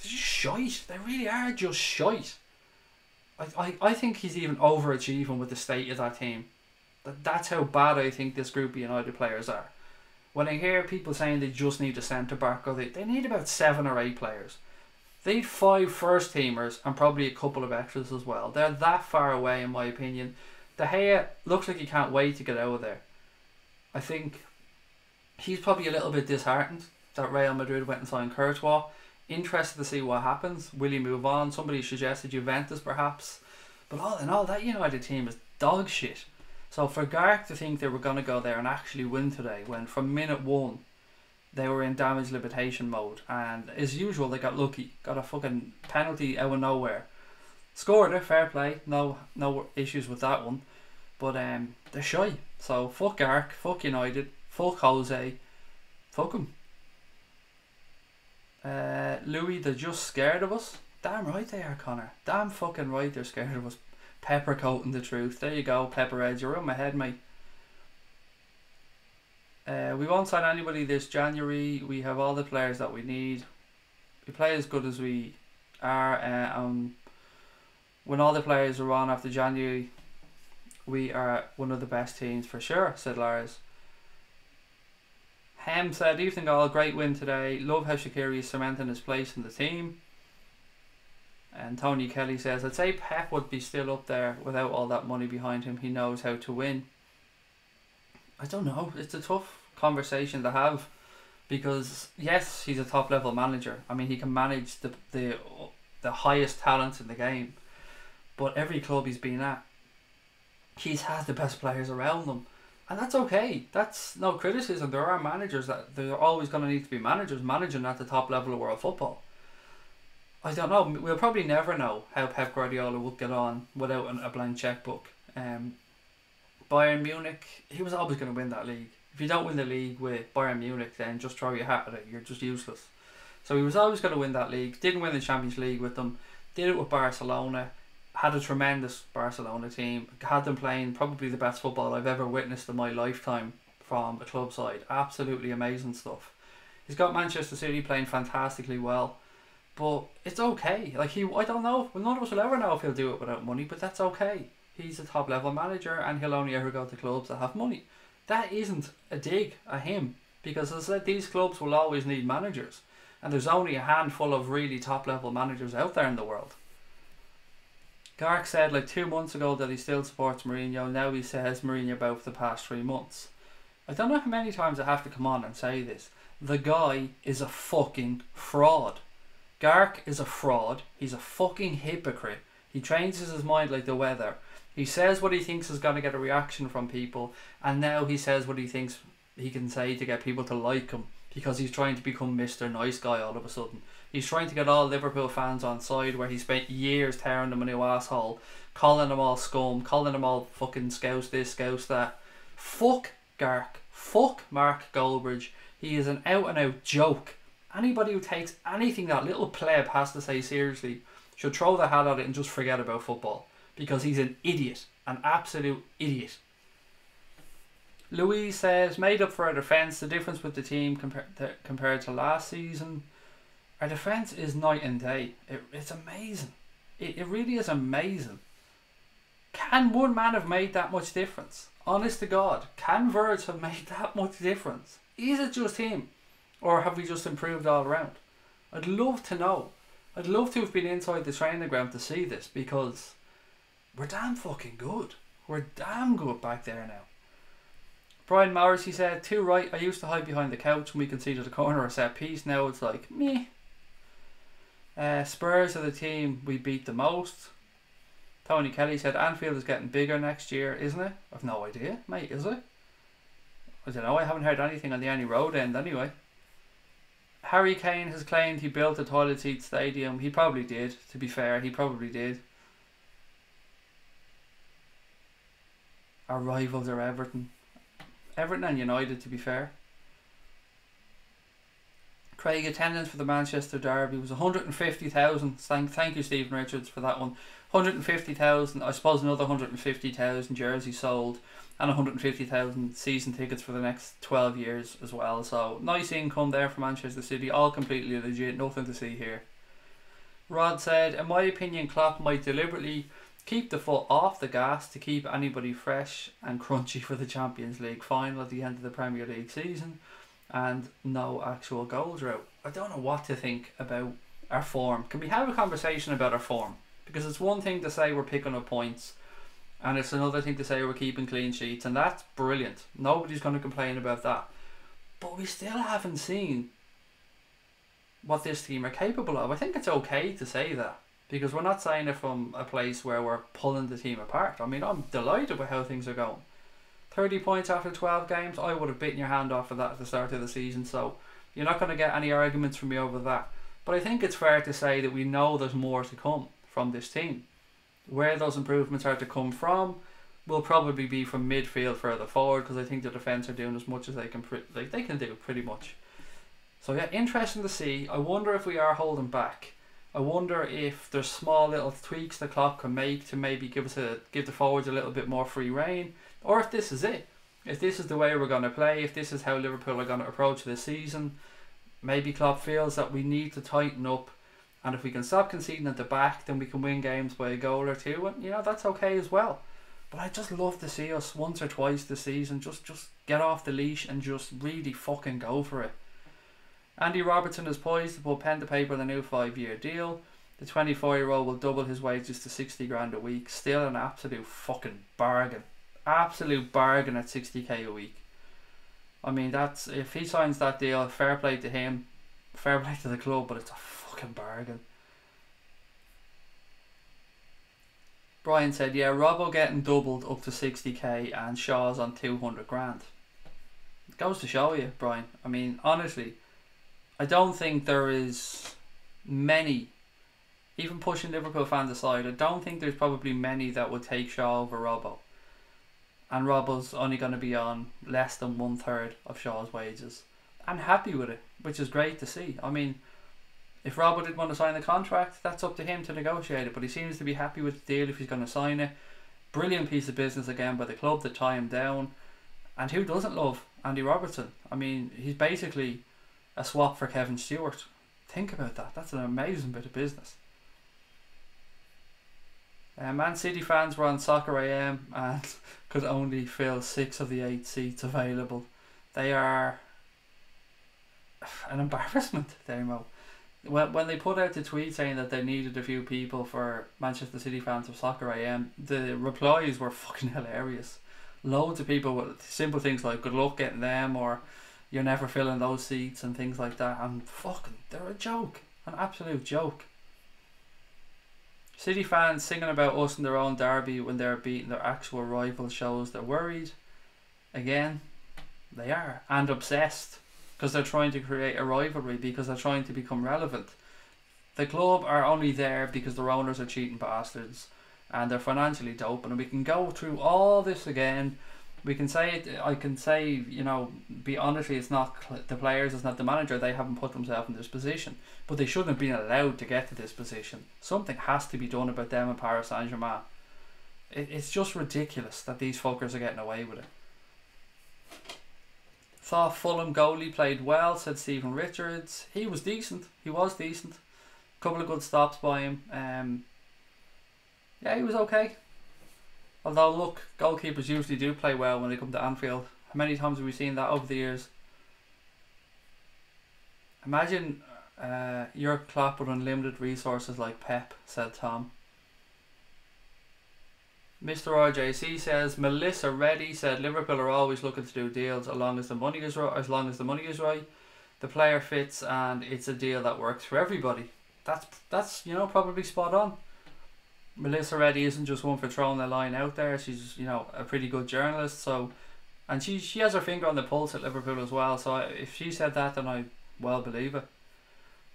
They're just shite. They really are just shite. I think he's even overachieving with the state of that team. That's how bad I think this group of United players are. When I hear people saying they just need a centre back, or they need about 7 or 8 players. They need 5 first teamers and probably a couple of extras as well. They're that far away in my opinion. De Gea looks like he can't wait to get out of there. I think he's probably a little bit disheartened that Real Madrid went and signed Courtois. Interested to see what happens. Will he move on? Somebody suggested Juventus perhaps. But all in all, that United team is dog shit. So for Gark to think they were going to go there and actually win today, when from minute 1 they were in damage limitation mode, and as usual they got lucky, got a fucking penalty out of nowhere, scored it, fair play, no issues with that one, but they're shy. So fuck Gark, fuck United, fuck Jose, fuck him. Louis, they're just scared of us. Damn right they are, Connor. Damn fucking right they're scared of us. Pepper coating the truth. There you go, Pepperheads. You're on my head, mate. We won't sign anybody this January. We have all the players that we need. We play as good as we are. When all the players are on after January, we are one of the best teams for sure, said Lars. Hem said, evening all, great win today. Love how SHAQIRI is cementing his place in the team. And Tony Kelly says, I'd say Pep would be still up there without all that money behind him. He knows how to win. I don't know. It's a tough conversation to have because, yes, he's a top level manager. I mean, he can manage the highest talents in the game. But every club he's been at, he's had the best players around them. And that's okay. That's no criticism. There are managers that they're always going to need to be managers managing at the top level of world football. I don't know. We'll probably never know how Pep Guardiola would get on without a blank checkbook. Bayern Munich, he was always going to win that league. If you don't win the league with Bayern Munich, then just throw your hat at it. You're just useless. So he was always going to win that league. Didn't win the Champions League with them. Did it with Barcelona. Had a tremendous Barcelona team. Had them playing probably the best football I've ever witnessed in my lifetime from a club side. Absolutely amazing stuff. He's got Manchester City playing fantastically well. But it's okay. Like I don't know. Well, none of us will ever know if he'll do it without money, but that's okay. He's a top level manager and he'll only ever go to clubs that have money. That isn't a dig at him because, as I said, these clubs will always need managers. And there's only a handful of really top level managers out there in the world. Gark said like 2 months ago that he still supports Mourinho. Now he says Mourinho about for the past 3 months. I don't know how many times I have to come on and say this. The guy is a fucking fraud. Gark is a fraud. He's a fucking hypocrite. He changes his mind like the weather. He says what he thinks is going to get a reaction from people, and now he says what he thinks he can say to get people to like him because he's trying to become Mr. Nice Guy all of a sudden. He's trying to get all Liverpool fans on side where he spent years tearing them a new asshole, calling them all scum, calling them all fucking scouse this, scouse that. Fuck Gark. Fuck Mark Goldbridge. He is an out and out joke. Anybody who takes anything that little pleb has to say seriously should throw the hat at it and just forget about football. Because he's an idiot. An absolute idiot. Louise says, made up for our defence. The difference with the team compared to last season. Our defence is night and day. It's amazing. It really is amazing. Can one man have made that much difference? Honest to God. Can Virg have made that much difference? Is it just him? Or have we just improved all around? I'd love to know. I'd love to have been inside the training ground to see this because we're damn fucking good. We're damn good back there now. Brian Morrissey said, too right, I used to hide behind the couch when we conceded a corner or set piece. Now it's like, meh. Spurs are the team we beat the most. Tony Kelly said, Anfield is getting bigger next year, isn't it? I've no idea, mate, is it? I don't know, I haven't heard anything on the Annie Road end anyway. Harry Kane has claimed he built a toilet seat stadium. He probably did, to be fair. He probably did. Our rivals are Everton. Everton and United, to be fair. Craig, attendance for the Manchester Derby was 150,000. Thank you, Stephen Richards, for that one. 150,000. I suppose another 150,000 jerseys sold. And 150,000 season tickets for the next 12 years as well. So nice income there for Manchester City. All completely legit. Nothing to see here. Rod said, in my opinion, Klopp might deliberately keep the foot off the gas to keep anybody fresh and crunchy for the Champions League final at the end of the Premier League season. And no actual goal drought. I don't know what to think about our form. Can we have a conversation about our form? Because it's one thing to say we're picking up points. And it's another thing to say we're keeping clean sheets. And that's brilliant. Nobody's going to complain about that. But we still haven't seen what this team are capable of. I think it's okay to say that. Because we're not saying it from a place where we're pulling the team apart. I mean, I'm delighted with how things are going. 30 points after 12 games. I would have bitten your hand off for that at the start of the season. So you're not going to get any arguments from me over that. But I think it's fair to say that we know there's more to come from this team. Where those improvements are to come from will probably be from midfield further forward, because I think the defence are doing as much as they can do pretty much. So yeah, interesting to see. I wonder if we are holding back. I wonder if there's small little tweaks the Klopp can make to maybe give the forwards a little bit more free rein, or if this is it. If this is the way we're going to play, if this is how Liverpool are going to approach this season, maybe Klopp feels that we need to tighten up, and if we can stop conceding at the back, then we can win games by a goal or two, and that's okay as well. But I just love to see us once or twice this season just get off the leash and just really fucking go for it. Andy Robertson is poised to put pen to paper on a new 5-year deal. The 24-year-old will double his wages to 60 grand a week. Still an absolute fucking bargain. Absolute bargain at 60k a week. I mean, that's, if he signs that deal, fair play to him, fair play to the club, but it's a fucking bargain. Brian said, yeah, Robbo getting doubled up to 60k and Shaw's on 200 grand. It goes to show you, Brian. I mean, honestly, I don't think there is many, even pushing Liverpool fans aside, I don't think there's probably many that would take Shaw over Robbo. And Robbo's only going to be on less than 1/3 of Shaw's wages. I'm happy with it, which is great to see. I mean, if Robbo didn't want to sign the contract, that's up to him to negotiate it, but he seems to be happy with the deal if he's going to sign it. Brilliant piece of business again by the club to tie him down. And who doesn't love Andy Robertson? I mean, he's basically a swap for Kevin Stewart. Think about that. That's an amazing bit of business. Man City fans were on Soccer AM and could only fill 6 of the 8 seats available. They are an embarrassment, Damo. When they put out the tweet saying that they needed a few people for Manchester City fans of Soccer AM, the replies were fucking hilarious. Loads of people with simple things like good luck getting them, or you're never filling those seats and things like that, and fucking, they're a joke. An absolute joke. City fans singing about us in their own derby when they're beating their actual rival shows they're worried. Again, they are. And obsessed. Because they're trying to create a rivalry, because they're trying to become relevant. The club are only there because their owners are cheating bastards and they're financially doping, and we can go through all this again. We can say it, I can say, be honestly, it's not the players, it's not the manager, they haven't put themselves in this position, but they shouldn't have been allowed to get to this position. Something has to be done about them in Paris Saint-Germain. It's just ridiculous that these fuckers are getting away with it. Thought Fulham goalie played well, said Stephen Richards. He was decent. Couple of good stops by him. Yeah, he was okay. Although, look, goalkeepers usually do play well when they come to Anfield. How many times have we seen that over the years? Imagine your Klopp with unlimited resources like Pep, said Tom. Mr. RJC says, Melissa Reddy said Liverpool are always looking to do deals as long as the money is right. The player fits and it's a deal that works for everybody. That's probably spot on. Melissa Reddy isn't just one for throwing the line out there. She's a pretty good journalist, and she has her finger on the pulse at Liverpool as well. So if she said that, then I well believe it.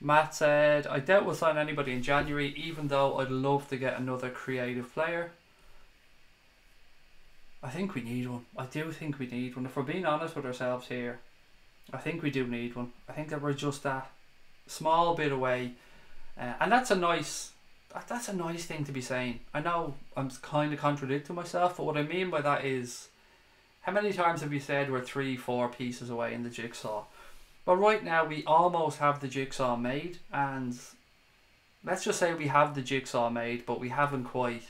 Matt said, I doubt we'll sign anybody in January, even though I'd love to get another creative player. I think we need one. I do think we need one. If we're being honest with ourselves here, I think we do need one. I think that we're just that small bit away, and that's a nice thing to be saying. I know I'm kind of contradicting myself, but what I mean by that is, how many times have we said we're 3-4 pieces away in the jigsaw? Well, right now we almost have the jigsaw made, and let's just say we have the jigsaw made, but we haven't quite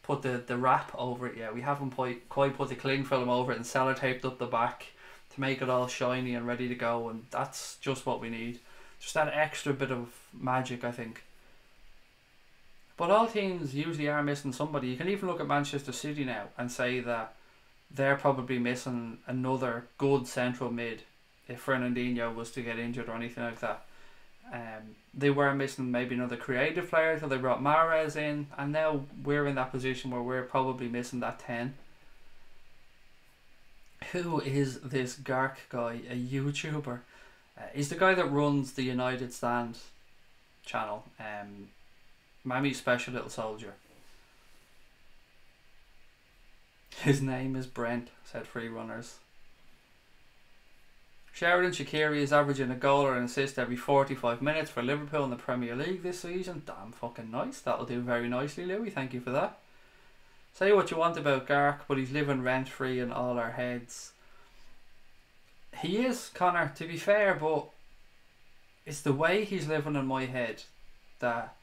put the wrap over it yet. We haven't quite put the cling film over it and sellotaped up the back to make it all shiny and ready to go, and that's just what we need. Just that extra bit of magic, I think. But all teams usually are missing somebody. You can even look at Manchester City now and say that they're probably missing another good central mid if Fernandinho was to get injured or anything like that. They were missing maybe another creative player, so they brought Mahrez in, and now we're in that position where we're probably missing that 10. Who is this Gark guy? A YouTuber? He's the guy that runs the United Stand channel. Mammy's special little soldier. His name is Brent, said Free Runners. Sheridan Shaqiri is averaging a goal or an assist every 45 minutes for Liverpool in the Premier League this season. Damn fucking nice. That'll do very nicely, Louis. Thank you for that. Say what you want about Gark, but he's living rent free in all our heads. He is, Connor, to be fair, but it's the way he's living in my head that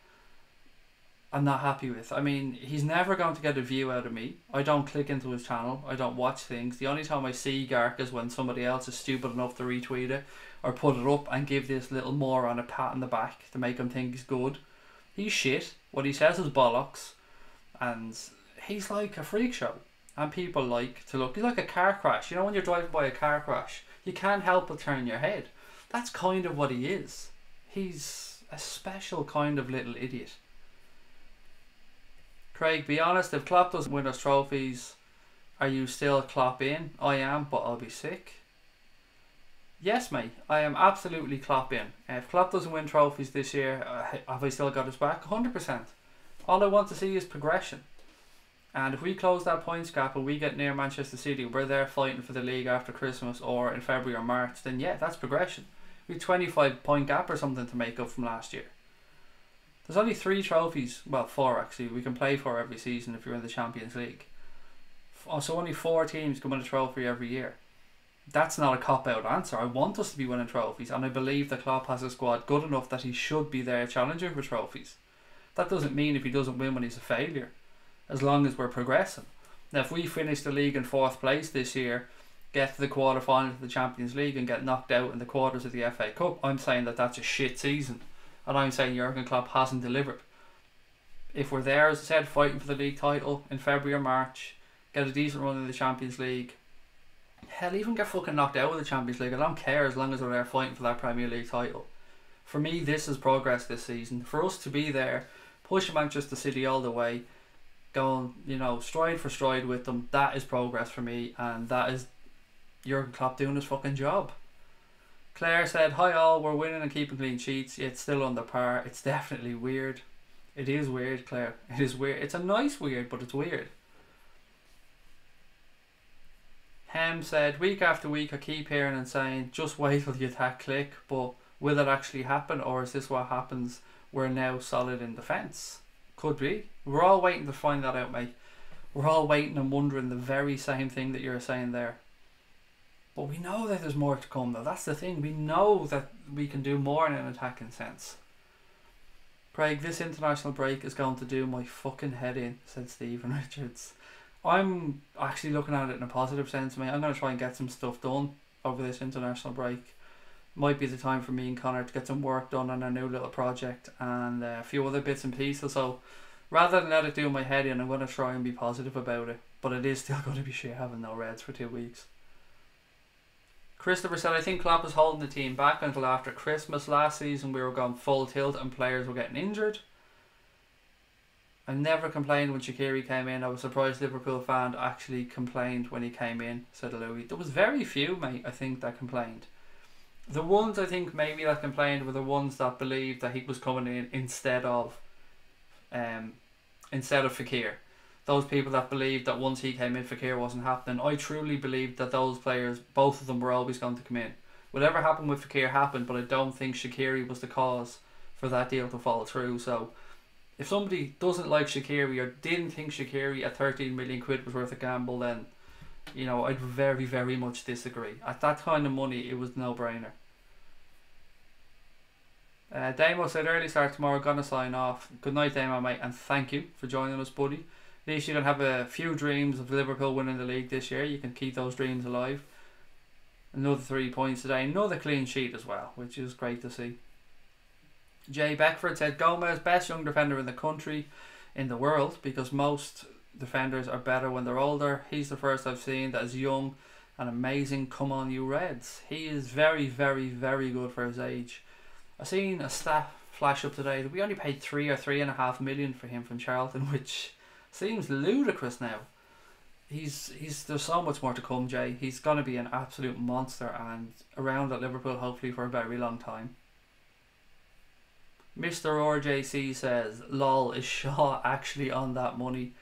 I'm not happy with. I mean, he's never going to get a view out of me. I don't click into his channel. I don't watch things. The only time I see Gark is when somebody else is stupid enough to retweet it or put it up and give this little moron a pat on the back to make him think he's good. He's shit. What he says is bollocks. And he's like a freak show. And people like to look. He's like a car crash. You know when you're driving by a car crash, you can't help but turn your head. That's kind of what he is. He's a special kind of little idiot. Craig, be honest, if Klopp doesn't win us trophies, are you still Klopp in? I am, but I'll be sick. Yes, mate, I am absolutely Klopp in. If Klopp doesn't win trophies this year, have I still got his back? 100%. All I want to see is progression. And if we close that points gap and we get near Manchester City, we're there fighting for the league after Christmas or in February or March, then yeah, that's progression. We have 25-point gap or something to make up from last year. There's only 3 trophies, well 4 actually, we can play for every season if you're in the Champions League. So only 4 teams can win a trophy every year. That's not a cop-out answer. I want us to be winning trophies, and I believe that Klopp has a squad good enough that he should be there challenging for trophies. That doesn't mean if he doesn't win when he's a failure, as long as we're progressing. Now if we finish the league in 4th place this year, get to the quarter-final of the Champions League and get knocked out in the quarters of the FA Cup, I'm saying that that's a shit season. And I'm saying Jurgen Klopp hasn't delivered. If we're there, as I said, fighting for the league title in February or March, get a decent run in the Champions League, hell, even get fucking knocked out of the Champions League, I don't care as long as we're there fighting for that Premier League title. For me, this is progress this season. For us to be there, pushing Manchester City all the way, going, you know, stride for stride with them, that is progress for me, and that is Jurgen Klopp doing his fucking job. Claire said, hi all, we're winning and keeping clean sheets, it's still under par. It's definitely weird. It is weird, Claire. It is weird. It's a nice weird, but it's weird. Hem said, week after week I keep hearing and saying, just wait till the attack click, but will it actually happen, or is this what happens? We're now solid in defence. Could be. We're all waiting to find that out, mate. We're all waiting and wondering the very same thing that you're saying there. But we know that there's more to come though. That's the thing. We know that we can do more in an attacking sense. Craig, this international break is going to do my fucking head in, said Stephen Richards. I'm actually looking at it in a positive sense, mate. I'm going to try and get some stuff done over this international break. Might be the time for me and Connor to get some work done on our new little project and a few other bits and pieces. So rather than let it do my head in, I'm going to try and be positive about it. But it is still going to be shit having no Reds for 2 weeks. Christopher said, I think Klopp is holding the team back until after Christmas. Last season we were going full tilt and players were getting injured. I never complained when Shaqiri came in. I was surprised Liverpool fan actually complained when he came in, said Louis. There was very few, mate, I think, that complained. The ones I think maybe that complained were the ones that believed that he was coming in instead of Fekir. Those people that believed that once he came in, Fekir wasn't happening. I truly believed that those players, both of them, were always going to come in. Whatever happened with Fekir happened, but I don't think Shaqiri was the cause for that deal to fall through. So if somebody doesn't like Shaqiri or didn't think Shaqiri at 13 million quid was worth a gamble, then, you know, I'd very, very much disagree. At that kind of money, it was no brainer. Damo said, early start tomorrow, gonna sign off. Good night, Damo, mate, and thank you for joining us, buddy. At least you can have a few dreams of Liverpool winning the league this year. You can keep those dreams alive. Another 3 points today. Another clean sheet as well, which is great to see. Jay Beckford said, Gomez, best young defender in the country, in the world, because most defenders are better when they're older. He's the first I've seen that is young and amazing. Come on, you Reds. He is very, very, very good for his age. I seen a stat flash up today that we only paid 3 or 3.5 million for him from Charlton, which seems ludicrous now. There's so much more to come, Jay. He's going to be an absolute monster and around at Liverpool hopefully for a very long time. Mr. RJC says, lol, is Shaw actually on that money?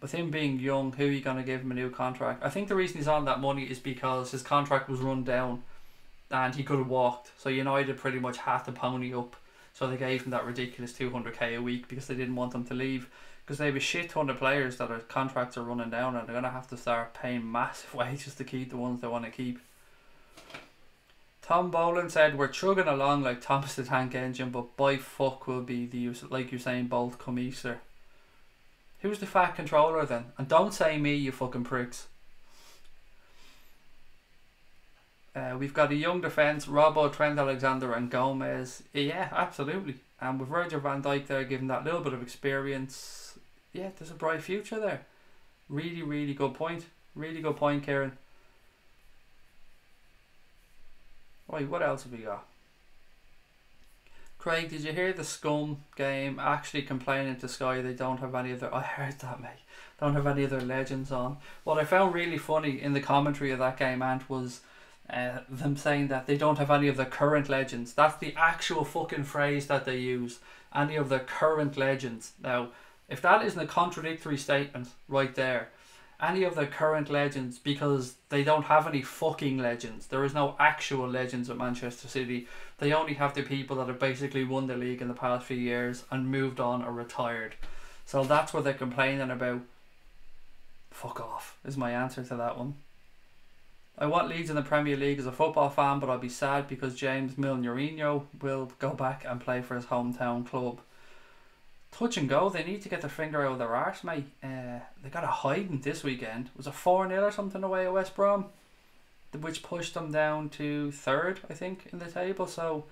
With him being young, who are you going to give him a new contract? I think the reason he's on that money is because his contract was run down and he could have walked. So United pretty much had to pony up. So they gave him that ridiculous 200k a week because they didn't want him to leave. Because they have a shit ton of players that their contracts are running down, and they're going to have to start paying massive wages to keep the ones they want to keep. Tom Boland said, we're chugging along like Thomas the Tank Engine, but by fuck will be the, like you're saying, Bolt come Easter. Who's the fat controller then? And don't say me, you fucking pricks. We've got a young defence, Robbo, Trent Alexander and Gomez. Yeah, absolutely. And with Virgil van Dijk there giving that little bit of experience, yeah, there's a bright future there. Really, really good point. Really good point, Kieran. Right, what else have we got? Craig, did you hear the Scum game actually complaining to Sky they don't have any of their... I heard that, mate. Don't have any of their legends on. What I found really funny in the commentary of that game, Ant, was them saying that they don't have any of the current legends. That's the actual fucking phrase that they use. Any of the current legends. Now, if that isn't a contradictory statement right there, any of the current legends, because they don't have any fucking legends. There is no actual legends at Manchester City. They only have the people that have basically won the league in the past few years and moved on or retired. So that's what they're complaining about. Fuck off is my answer to that one. I want Leeds in the Premier League as a football fan, but I'll be sad because James Milnerino will go back and play for his hometown club. Touch and go. They need to get their finger out of their arse, mate. They got a hiding this weekend. Was it 4-0 or something away at West Brom? Which pushed them down to 3rd, I think, in the table. So,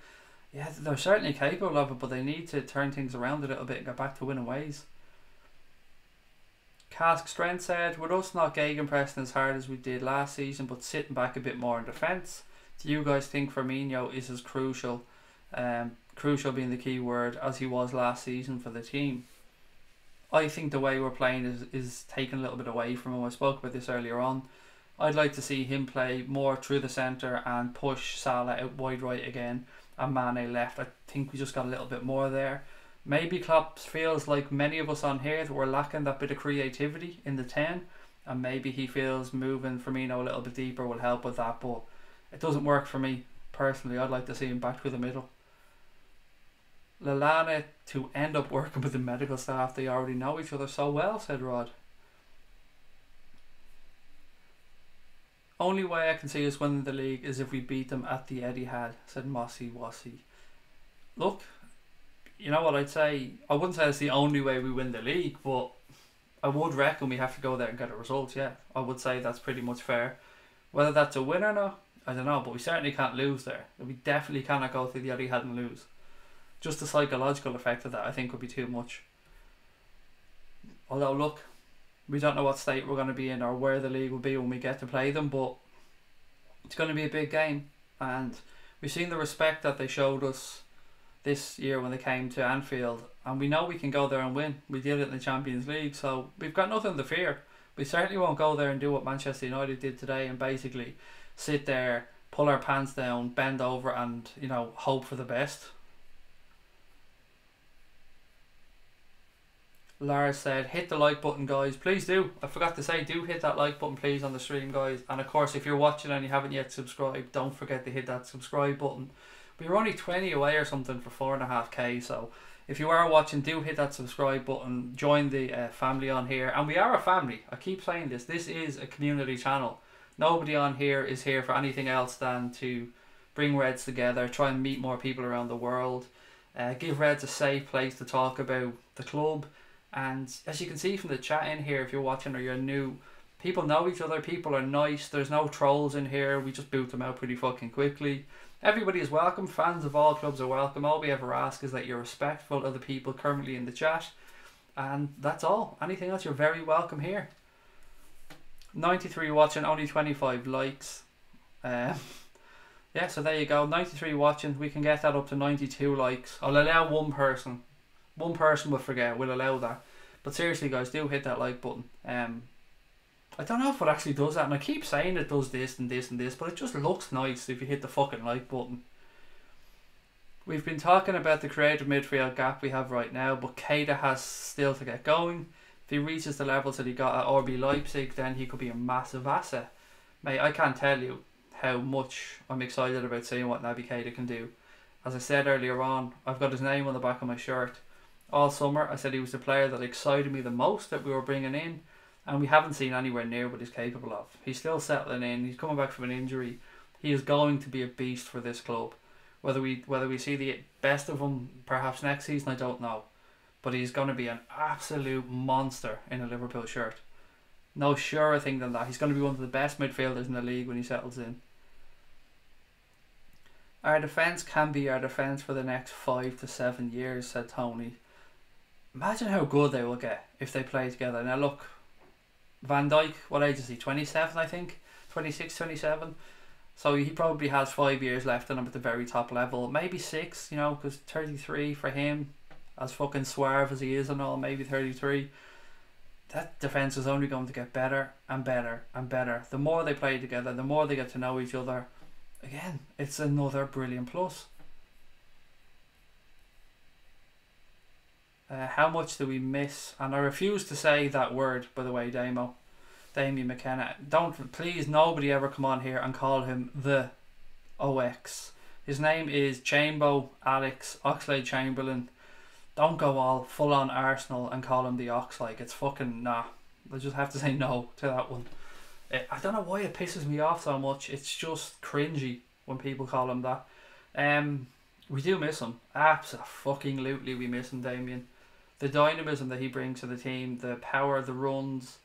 yeah, they're certainly capable of it, but they need to turn things around a little bit and get back to winning ways. Cask Strength said, with us not gegenpressing as hard as we did last season, but sitting back a bit more in defence, do you guys think Firmino is as crucial, crucial being the key word, as he was last season for the team? I think the way we're playing is taking a little bit away from him. I spoke about this earlier on. I'd like to see him play more through the centre and push Salah out wide right again and Mane left. I think we just got a little bit more there. Maybe Klopp feels like many of us on here that we're lacking that bit of creativity in the 10, and maybe he feels moving Firmino a little bit deeper will help with that, but it doesn't work for me personally. I'd like to see him back through the middle. Lallana to end up working with the medical staff, they already know each other so well, said Rod. Only way I can see us winning the league is if we beat them at the Etihad, said Mossy Wassy. Look, you know what I'd say? I wouldn't say it's the only way we win the league, but I would reckon we have to go there and get a result, yeah. I would say that's pretty much fair. Whether that's a win or not, I don't know, but we certainly can't lose there. We definitely cannot go to the Etihad and lose. Just the psychological effect of that, I think, would be too much. Although, look, we don't know what state we're going to be in or where the league will be when we get to play them, but it's going to be a big game. And we've seen the respect that they showed us this year when they came to Anfield, and we know we can go there and win. We did it in the Champions League, so we've got nothing to fear. We certainly won't go there and do what Manchester United did today and basically sit there, pull our pants down, bend over and, you know, hope for the best. Lars said, hit the like button, guys. Please do. I forgot to say, do hit that like button, please, on the stream, guys. And of course, if you're watching and you haven't yet subscribed, don't forget to hit that subscribe button. We were only 20 away or something for 4.5k, so if you are watching, do hit that subscribe button. Join the family on here. And we are a family. I keep saying this. This is a community channel. Nobody on here is here for anything else than to bring Reds together, try and meet more people around the world, give Reds a safe place to talk about the club. And as you can see from the chat in here, if you're watching or you're new, people know each other, people are nice, there's no trolls in here, we just boot them out pretty fucking quickly. Everybody is welcome, fans of all clubs are welcome. All we ever ask is that you're respectful of the people currently in the chat, and that's all. Anything else, you're very welcome here. 93 watching, only 25 likes. Yeah, so there you go, 93 watching, we can get that up to 92 likes. I'll allow one person will forget, we'll allow that. But seriously guys, do hit that like button. I don't know if it actually does that, and I keep saying it does this and this and this, but it just looks nice if you hit the fucking like button. We've been talking about the creative midfield gap we have right now, but Keita has still to get going. If he reaches the levels that he got at RB Leipzig, then he could be a massive asset. Mate, I can't tell you how much I'm excited about seeing what Naby Keita can do. As I said earlier on, I've got his name on the back of my shirt. All summer I said he was the player that excited me the most that we were bringing in, and we haven't seen anywhere near what he's capable of. He's still settling in, he's coming back from an injury. He is going to be a beast for this club. Whether we see the best of him perhaps next season, I don't know. But he's going to be an absolute monster in a Liverpool shirt. No surer thing than that. He's going to be one of the best midfielders in the league when he settles in. Our defence can be our defence for the next 5 to 7 years, said Tony. Imagine how good they will get if they play together. Now look, Van Dijk, what age is he? 27, I think? 26, 27. So he probably has 5 years left in him at the very top level. Maybe 6, you know, because 33 for him, as fucking suave as he is and all, maybe 33. That defence is only going to get better and better and better. The more they play together, the more they get to know each other. Again, it's another brilliant plus. How much do we miss? And I refuse to say that word, by the way, Damien McKenna. Don't, please, nobody ever come on here and call him the OX. His name is Chambo Alex Oxlade-Chamberlain. Don't go all full on Arsenal and call him the Ox. Like, it's fucking nah. I just have to say no to that one. I don't know why it pisses me off so much. It's just cringy when people call him that. We do miss him. Absolutely, we miss him, Damien. The dynamism that he brings to the team, the power, the runs,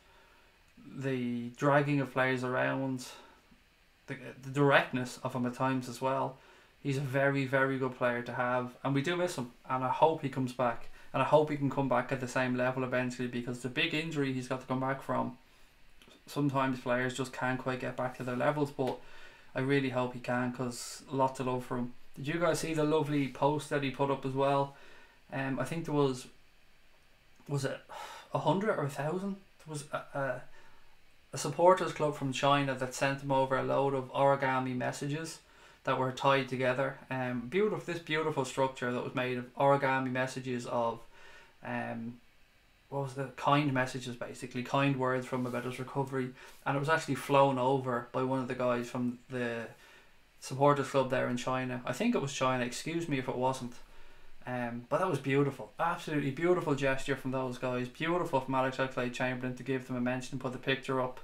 the dragging of players around, the directness of him at times as well. He's a very, very good player to have, and we do miss him, and I hope he comes back, and I hope he can come back at the same level eventually, because the big injury he's got to come back from, sometimes players just can't quite get back to their levels, but I really hope he can, because lots of love for him. Did you guys see the lovely post that he put up as well? I think there was it 100 or 1,000? There was a supporters club from China that sent him over a load of origami messages that were tied together. Beautiful structure that was made of origami messages of what was the kind messages, basically kind words from about his recovery, and it was actually flown over by one of the guys from the supporters club there in China. I think it was China, excuse me if it wasn't. But that was beautiful, absolutely beautiful gesture from those guys. Beautiful from Alex Oxlade-Chamberlain to give them a mention, put the picture up,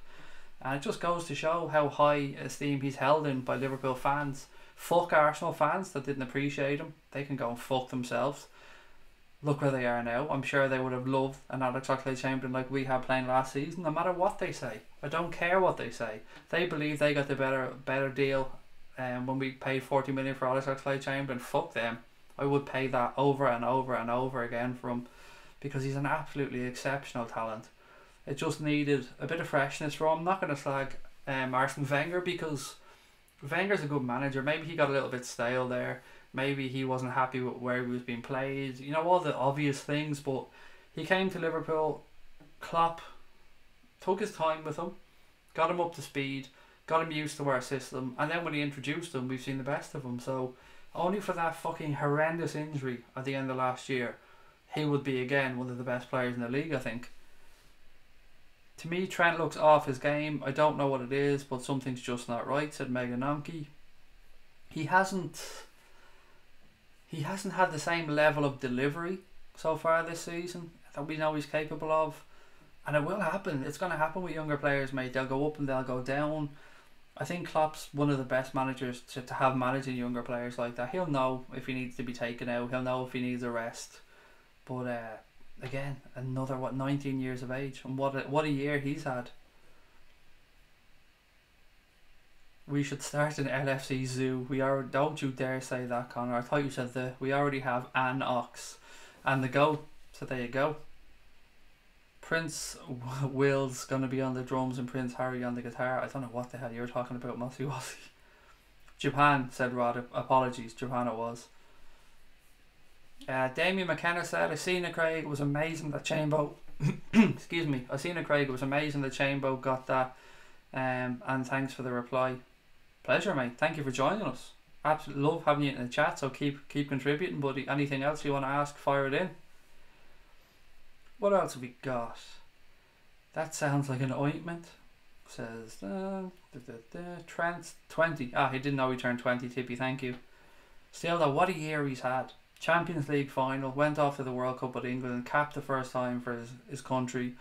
and it just goes to show how high esteem he's held in by Liverpool fans. Fuck Arsenal fans that didn't appreciate him. They can go and fuck themselves. Look where they are now. I'm sure they would have loved an Alex Oxlade-Chamberlain like we had playing last season, no matter what they say. I don't care what they say. They believe they got the better deal when we paid 40 million for Alex Oxlade-Chamberlain. Fuck them. I would pay that over and over and over again for him, because he's an absolutely exceptional talent. It just needed a bit of freshness for him. I'm not going to slag Arsene Wenger, because Wenger's a good manager. Maybe he got a little bit stale there. Maybe he wasn't happy with where he was being played. You know, all the obvious things. But he came to Liverpool. Klopp took his time with him, got him up to speed, got him used to our system, and then when he introduced him, we've seen the best of him. So only for that fucking horrendous injury at the end of last year, he would be again one of the best players in the league, I think. To me, Trent looks off his game. I don't know what it is, but something's just not right, said Megan Onke. He hasn't had the same level of delivery so far this season that we know he's capable of. And it will happen. It's going to happen with younger players, mate. They'll go up and they'll go down. I think Klopp's one of the best managers to have managing younger players like that. He'll know if he needs to be taken out. He'll know if he needs a rest. But again, another 19 years of age, and what a year he's had. We should start an LFC zoo. Don't you dare say that, Connor. I thought you said we already have an ox and the goat. So there you go. Prince Will's going to be on the drums and Prince Harry on the guitar. I don't know what the hell you're talking about, Mossy Wossy. Japan, said Rod. Apologies, Japan it was. Damien McKenna said, I seen it, Craig. It was amazing that Chambo excuse me. I seen it, Craig. It was amazing that Chambo got that. And thanks for the reply. Pleasure, mate. Thank you for joining us. Absolutely love having you in the chat. So keep contributing, buddy. Anything else you want to ask, fire it in. What else have we got? That sounds like an ointment. Says Trent 20. Ah, he didn't know he turned 20. Tippy, thank you. Still though, what a year he's had. Champions League final, went off to the World Cup with England, capped the first time for his country,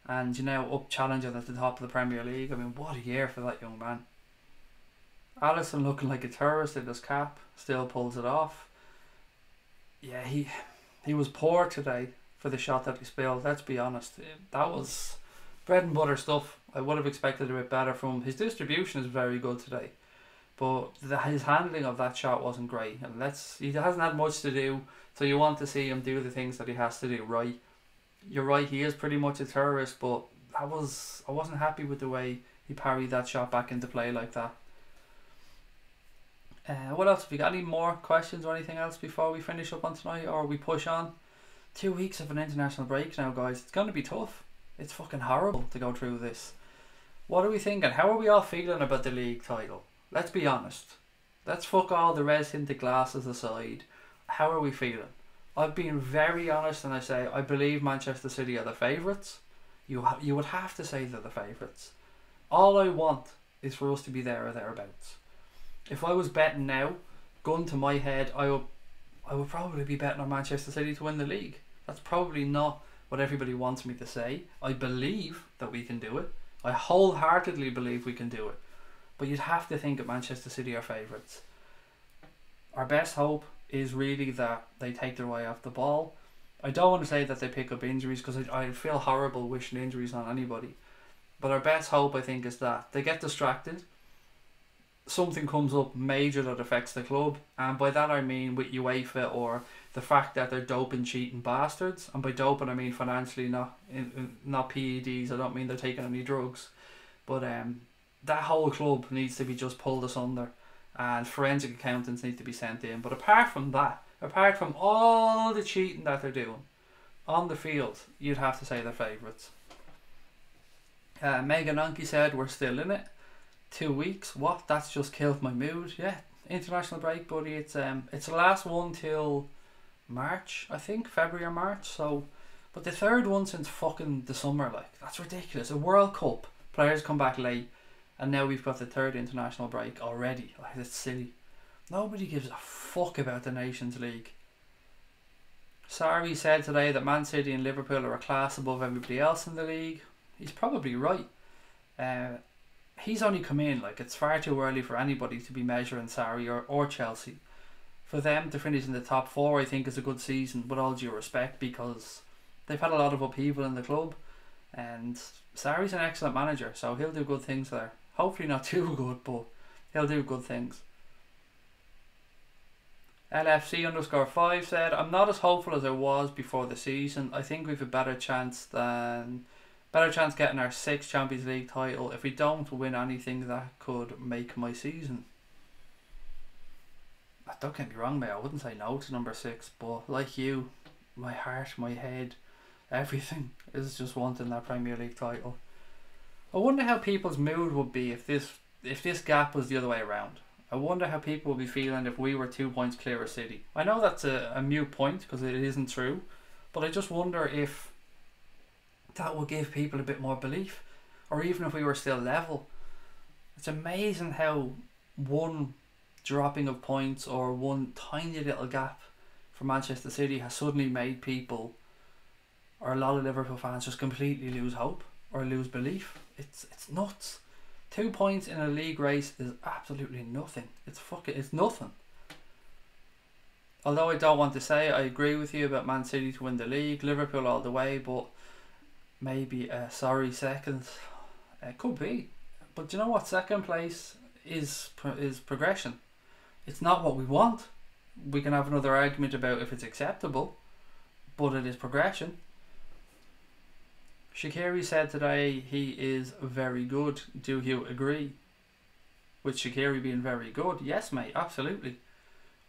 and you know, up challenging at the top of the Premier League. I mean, what a year for that young man. Alisson looking like a terrorist in his cap, still pulls it off. Yeah, he was poor today for the shot that he spilled, let's be honest. That was bread and butter stuff. I would have expected a bit better from him. His distribution is very good today, but his handling of that shot wasn't great. And he hasn't had much to do, so you want to see him do the things that he has to do right. You're right, he is pretty much a terrorist, but I wasn't happy with the way he parried that shot back into play like that. What else have we got? Any more questions or anything else before we finish up on tonight, or we push on? 2 weeks of an international break now, guys. It's going to be tough. It's fucking horrible to go through this. What are we thinking? How are we all feeling about the league title? Let's be honest. Let's fuck all the rest into glasses aside. How are we feeling? I've been very honest and I say I believe Manchester City are the favourites. You would have to say they're the favourites. All I want is for us to be there or thereabouts. If I was betting now, gun to my head, I would probably be betting on Manchester City to win the league. That's probably not what everybody wants me to say. I believe that we can do it. I wholeheartedly believe we can do it. But you'd have to think that Manchester City are favourites. Our best hope is really that they take their eye off the ball. I don't want to say that they pick up injuries because I feel horrible wishing injuries on anybody. But our best hope, I think, is that they get distracted. Something comes up major that affects the club, and by that I mean with UEFA or the fact that they're doping, cheating bastards. And by doping I mean financially, not PEDs. I don't mean they're taking any drugs, but that whole club needs to be just pulled asunder, and forensic accountants need to be sent in. But apart from that, apart from all the cheating that they're doing on the field, you'd have to say they're favourites. Megan Anki said we're still in it. 2 weeks, what? That's just killed my mood. Yeah, international break, buddy. It's the last one till March, I think, February or March. So, but the third one since fucking the summer, like, that's ridiculous. A World Cup, players come back late, and now we've got the third international break already. Like, it's silly. Nobody gives a fuck about the Nations League. Sarri said today that Man City and Liverpool are a class above everybody else in the league. He's probably right. He's only come in, like, it's far too early for anybody to be measuring Sarri or Chelsea. For them to finish in the top four, I think, is a good season, with all due respect, because they've had a lot of upheaval in the club, and Sarri's an excellent manager, so he'll do good things there. Hopefully not too good, but he'll do good things. LFC_5 said, I'm not as hopeful as I was before the season. I think we've a better chance getting our 6th Champions League title. If we don't win anything, that could make my season. Don't get me wrong, mate, I wouldn't say no to number 6, but like you, my heart, my head, everything is just wanting that Premier League title. I wonder how people's mood would be if this gap was the other way around. I wonder how people would be feeling if we were 2 points clear of City. I know that's a mute point because it isn't true, but I just wonder if that would give people a bit more belief, or even if we were still level. It's amazing how one dropping of points or one tiny little gap for Manchester City has suddenly made people, or a lot of Liverpool fans, just completely lose hope or lose belief. It's nuts. 2 points in a league race is absolutely nothing. It's nothing. Although I don't want to say I agree with you about Man City to win the league, Liverpool all the way, but maybe a sorry second. It could be. But you know what? Second place is progression. It's not what we want. We can have another argument about if it's acceptable, but it is progression. SHAQIRI said today he is very good. Do you agree with SHAQIRI being very good? Yes, mate, absolutely.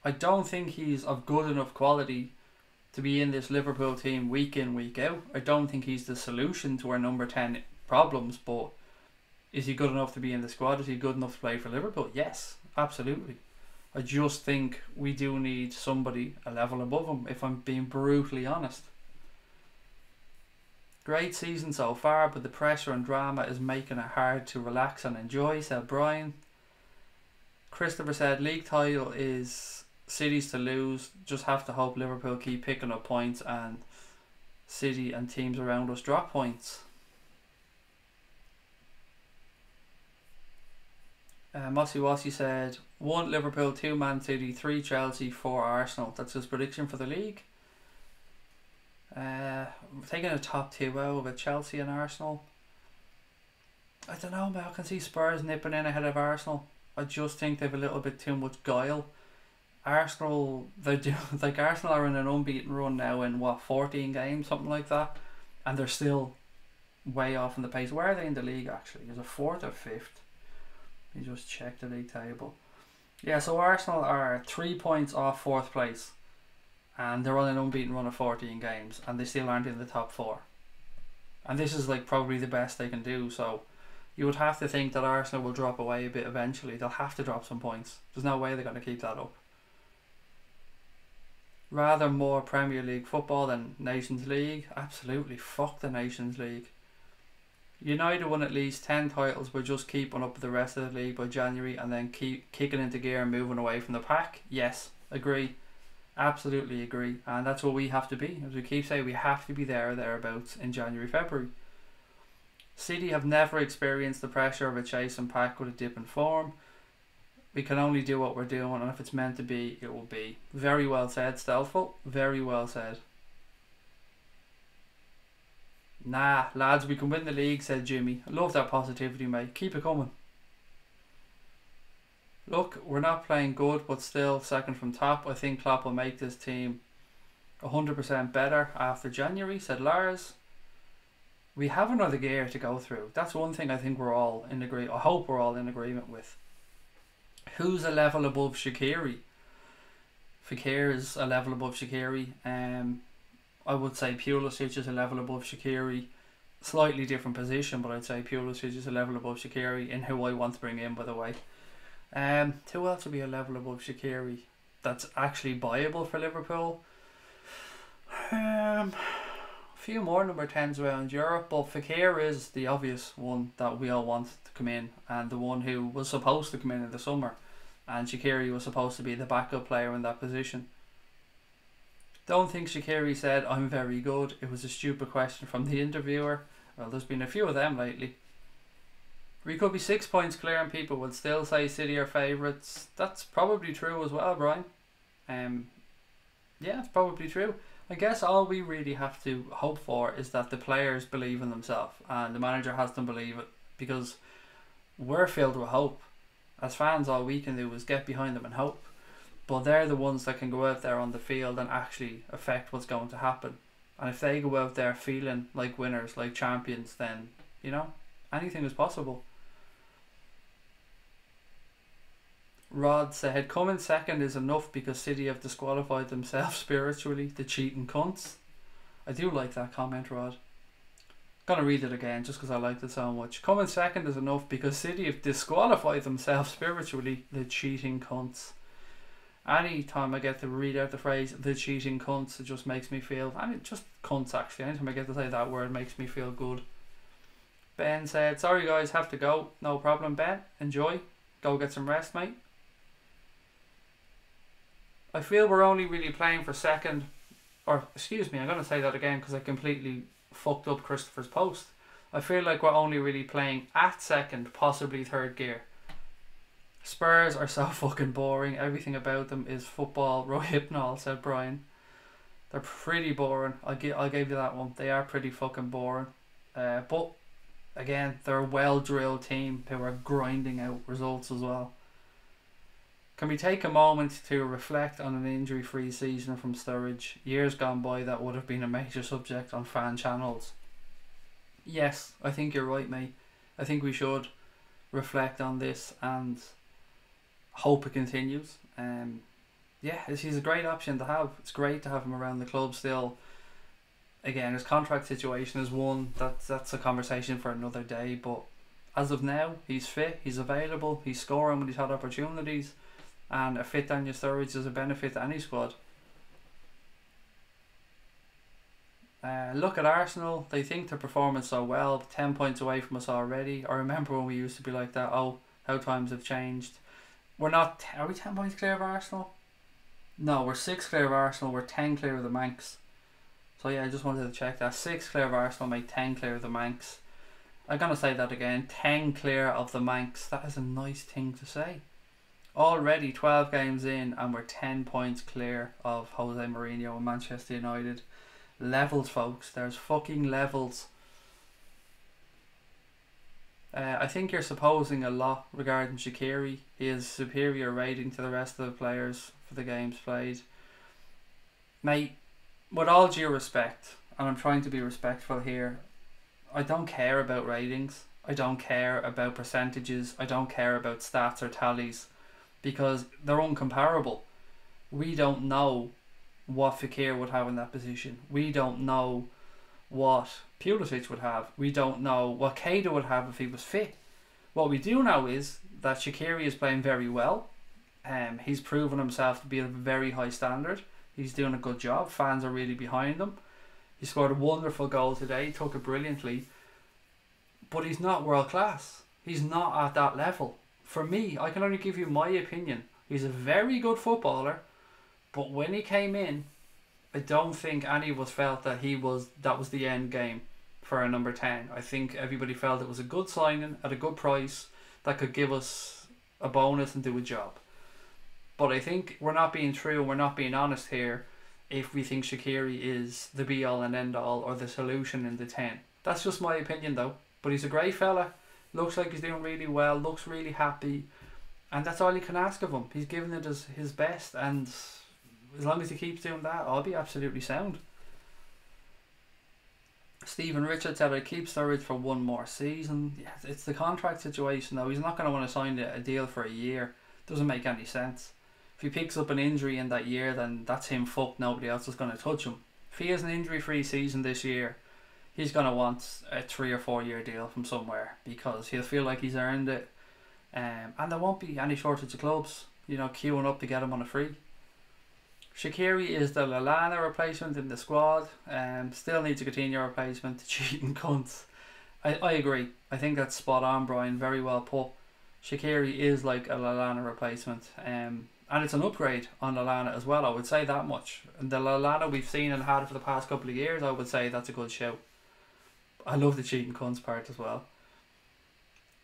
I don't think he's of good enough quality to be in this Liverpool team week in, week out. I don't think he's the solution to our number 10 problems, but is he good enough to be in the squad? Is he good enough to play for Liverpool? Yes, absolutely. I just think we do need somebody a level above him, if I'm being brutally honest. Great season so far, but the pressure and drama is making it hard to relax and enjoy, said Brian. Christopher said, league title is City's to lose. Just have to hope Liverpool keep picking up points and City and teams around us drop points. Mossy Wassy said, 1 Liverpool, 2 Man City, 3 Chelsea, 4 Arsenal. That's his prediction for the league. Taking a top 2 out with Chelsea and Arsenal. I don't know, man. I can see Spurs nipping in ahead of Arsenal. I just think they have a little bit too much guile. Arsenal, Arsenal are in an unbeaten run now in 14 games, something like that, and they're still way off in the pace. Where are they in the league actually? Is it 4th or 5th? You just check the league table. Yeah, so Arsenal are 3 points off 4th place, and they're on an unbeaten run of 14 games, and they still aren't in the top 4. And this is like probably the best they can do. So you would have to think that Arsenal will drop away a bit eventually. They'll have to drop some points. There's no way they're going to keep that up. Rather more Premier League football than Nations League. Absolutely, fuck the Nations League. United won at least 10 titles by just keeping up with the rest of the league by January and then keep kicking into gear and moving away from the pack. Yes, agree. Absolutely agree. And that's what we have to be. As we keep saying, we have to be there or thereabouts in January, February. City have never experienced the pressure of a chasing pack with a dip in form. We can only do what we're doing, and if it's meant to be, it will be. Very well said, Stealthful. Very well said. Nah, lads, we can win the league, said Jimmy. I love that positivity, mate. Keep it coming. Look, we're not playing good, but still second from top. I think Klopp will make this team 100% better after January, said Lars. We have another gear to go through. That's one thing I think we're all in agreement. I hope we're all in agreement with. Who's a level above SHAQIRI? Fekir is a level above SHAQIRI. I would say Pulisic is a level above SHAQIRI. Slightly different position, but I'd say Pulisic is a level above SHAQIRI in who I want to bring in, by the way. Who else would be a level above SHAQIRI that's actually viable for Liverpool? A few more number 10s around Europe, but Fekir is the obvious one that we all want to come in, and the one who was supposed to come in the summer, and SHAQIRI was supposed to be the backup player in that position. Don't think SHAQIRI said I'm very good. It was a stupid question from the interviewer. Well, there's been a few of them lately. We could be 6 points clear and people would still say City are favourites. That's probably true as well, Brian. Yeah, it's probably true. I guess all we really have to hope for is that the players believe in themselves and the manager has them believe it, because we're filled with hope. As fans, all we can do is get behind them and hope. But they're the ones that can go out there on the field and actually affect what's going to happen. And if they go out there feeling like winners, like champions, then, you know, anything is possible. Rod said, coming second is enough because City have disqualified themselves spiritually, the cheating cunts. I do like that comment, Rod. I'm going to read it again just because I liked it so much. Coming second is enough because City have disqualified themselves spiritually, the cheating cunts. Anytime I get to read out the phrase, the cheating cunts, it just makes me feel, I mean, just cunts actually, anytime I get to say that word makes me feel good. Ben said, sorry guys, have to go. No problem, Ben. Enjoy. Go get some rest, mate. I feel we're only really playing for second, or excuse me, I'm going to say that again because I completely fucked up Christopher's post. I feel like we're only really playing at second, possibly third gear. Spurs are so fucking boring. Everything about them is football rohypnol, said Brian. They're pretty boring. I'll give you that one. They are pretty fucking boring. But again, they're a well-drilled team who are grinding out results as well. Can we take a moment to reflect on an injury-free season from Sturridge? Years gone by, that would have been a major subject on fan channels. Yes, I think you're right, mate. I think we should reflect on this and hope it continues. Yeah, he's a great option to have. It's great to have him around the club still. Again, his contract situation is one that's a conversation for another day, but as of now, he's fit, he's available, he's scoring when he's had opportunities, and a fit Daniel Sturridge is a benefit to any squad. Look at Arsenal. They think they're performing so well, 10 points away from us already. I remember when we used to be like that. Oh, how times have changed. We're not... Are we 10 points clear of Arsenal? No, we're 6 clear of Arsenal. We're 10 clear of the Manx. So yeah, I just wanted to check that. 6 clear of Arsenal, mate. 10 clear of the Manx. I'm going to say that again. 10 clear of the Manx. That is a nice thing to say. Already 12 games in and we're 10 points clear of Jose Mourinho and Manchester United. Levels, folks. There's fucking levels. I think you're supposing a lot regarding SHAQIRI. He has superior rating to the rest of the players for the games played. Mate, with all due respect, and I'm trying to be respectful here, I don't care about ratings. I don't care about percentages. I don't care about stats or tallies, because they're incomparable. We don't know what Fekir would have in that position. We don't know what Pulisic would have. We don't know what Keita would have if he was fit. What we do know is that SHAQIRI is playing very well. He's proven himself to be at a very high standard. He's doing a good job. Fans are really behind him. He scored a wonderful goal today. He took it brilliantly. But he's not world class. He's not at that level. For me, I can only give you my opinion. He's a very good footballer. But when he came in, I don't think any of us felt that that was the end game for a number 10. I think everybody felt it was a good signing at a good price that could give us a bonus and do a job. But I think we're not being true and we're not being honest here if we think SHAQIRI is the be all and end all or the solution in the 10. That's just my opinion though. But he's a great fella. Looks like he's doing really well. Looks really happy. And that's all you can ask of him. He's giving it his best, and as long as he keeps doing that, I'll be absolutely sound. Stephen Richards said, I keep Sturridge for one more season. Yeah, it's the contract situation though. He's not going to want to sign a deal for a year. Doesn't make any sense. If he picks up an injury in that year, then that's him fucked. Nobody else is going to touch him. If he has an injury-free season this year, he's going to want a 3 or 4 year deal from somewhere, because he'll feel like he's earned it. And there won't be any shortage of clubs, queuing up to get him on a free. SHAQIRI is the Lallana replacement in the squad. Still needs a Coutinho replacement. The cheating cunts. I agree. I think that's spot on, Brian. Very well put. SHAQIRI is like a Lallana replacement. And it's an upgrade on Lallana as well. I would say that much. And the Lallana we've seen and had for the past couple of years, I would say that's a good shout. I love the cheating cunts part as well.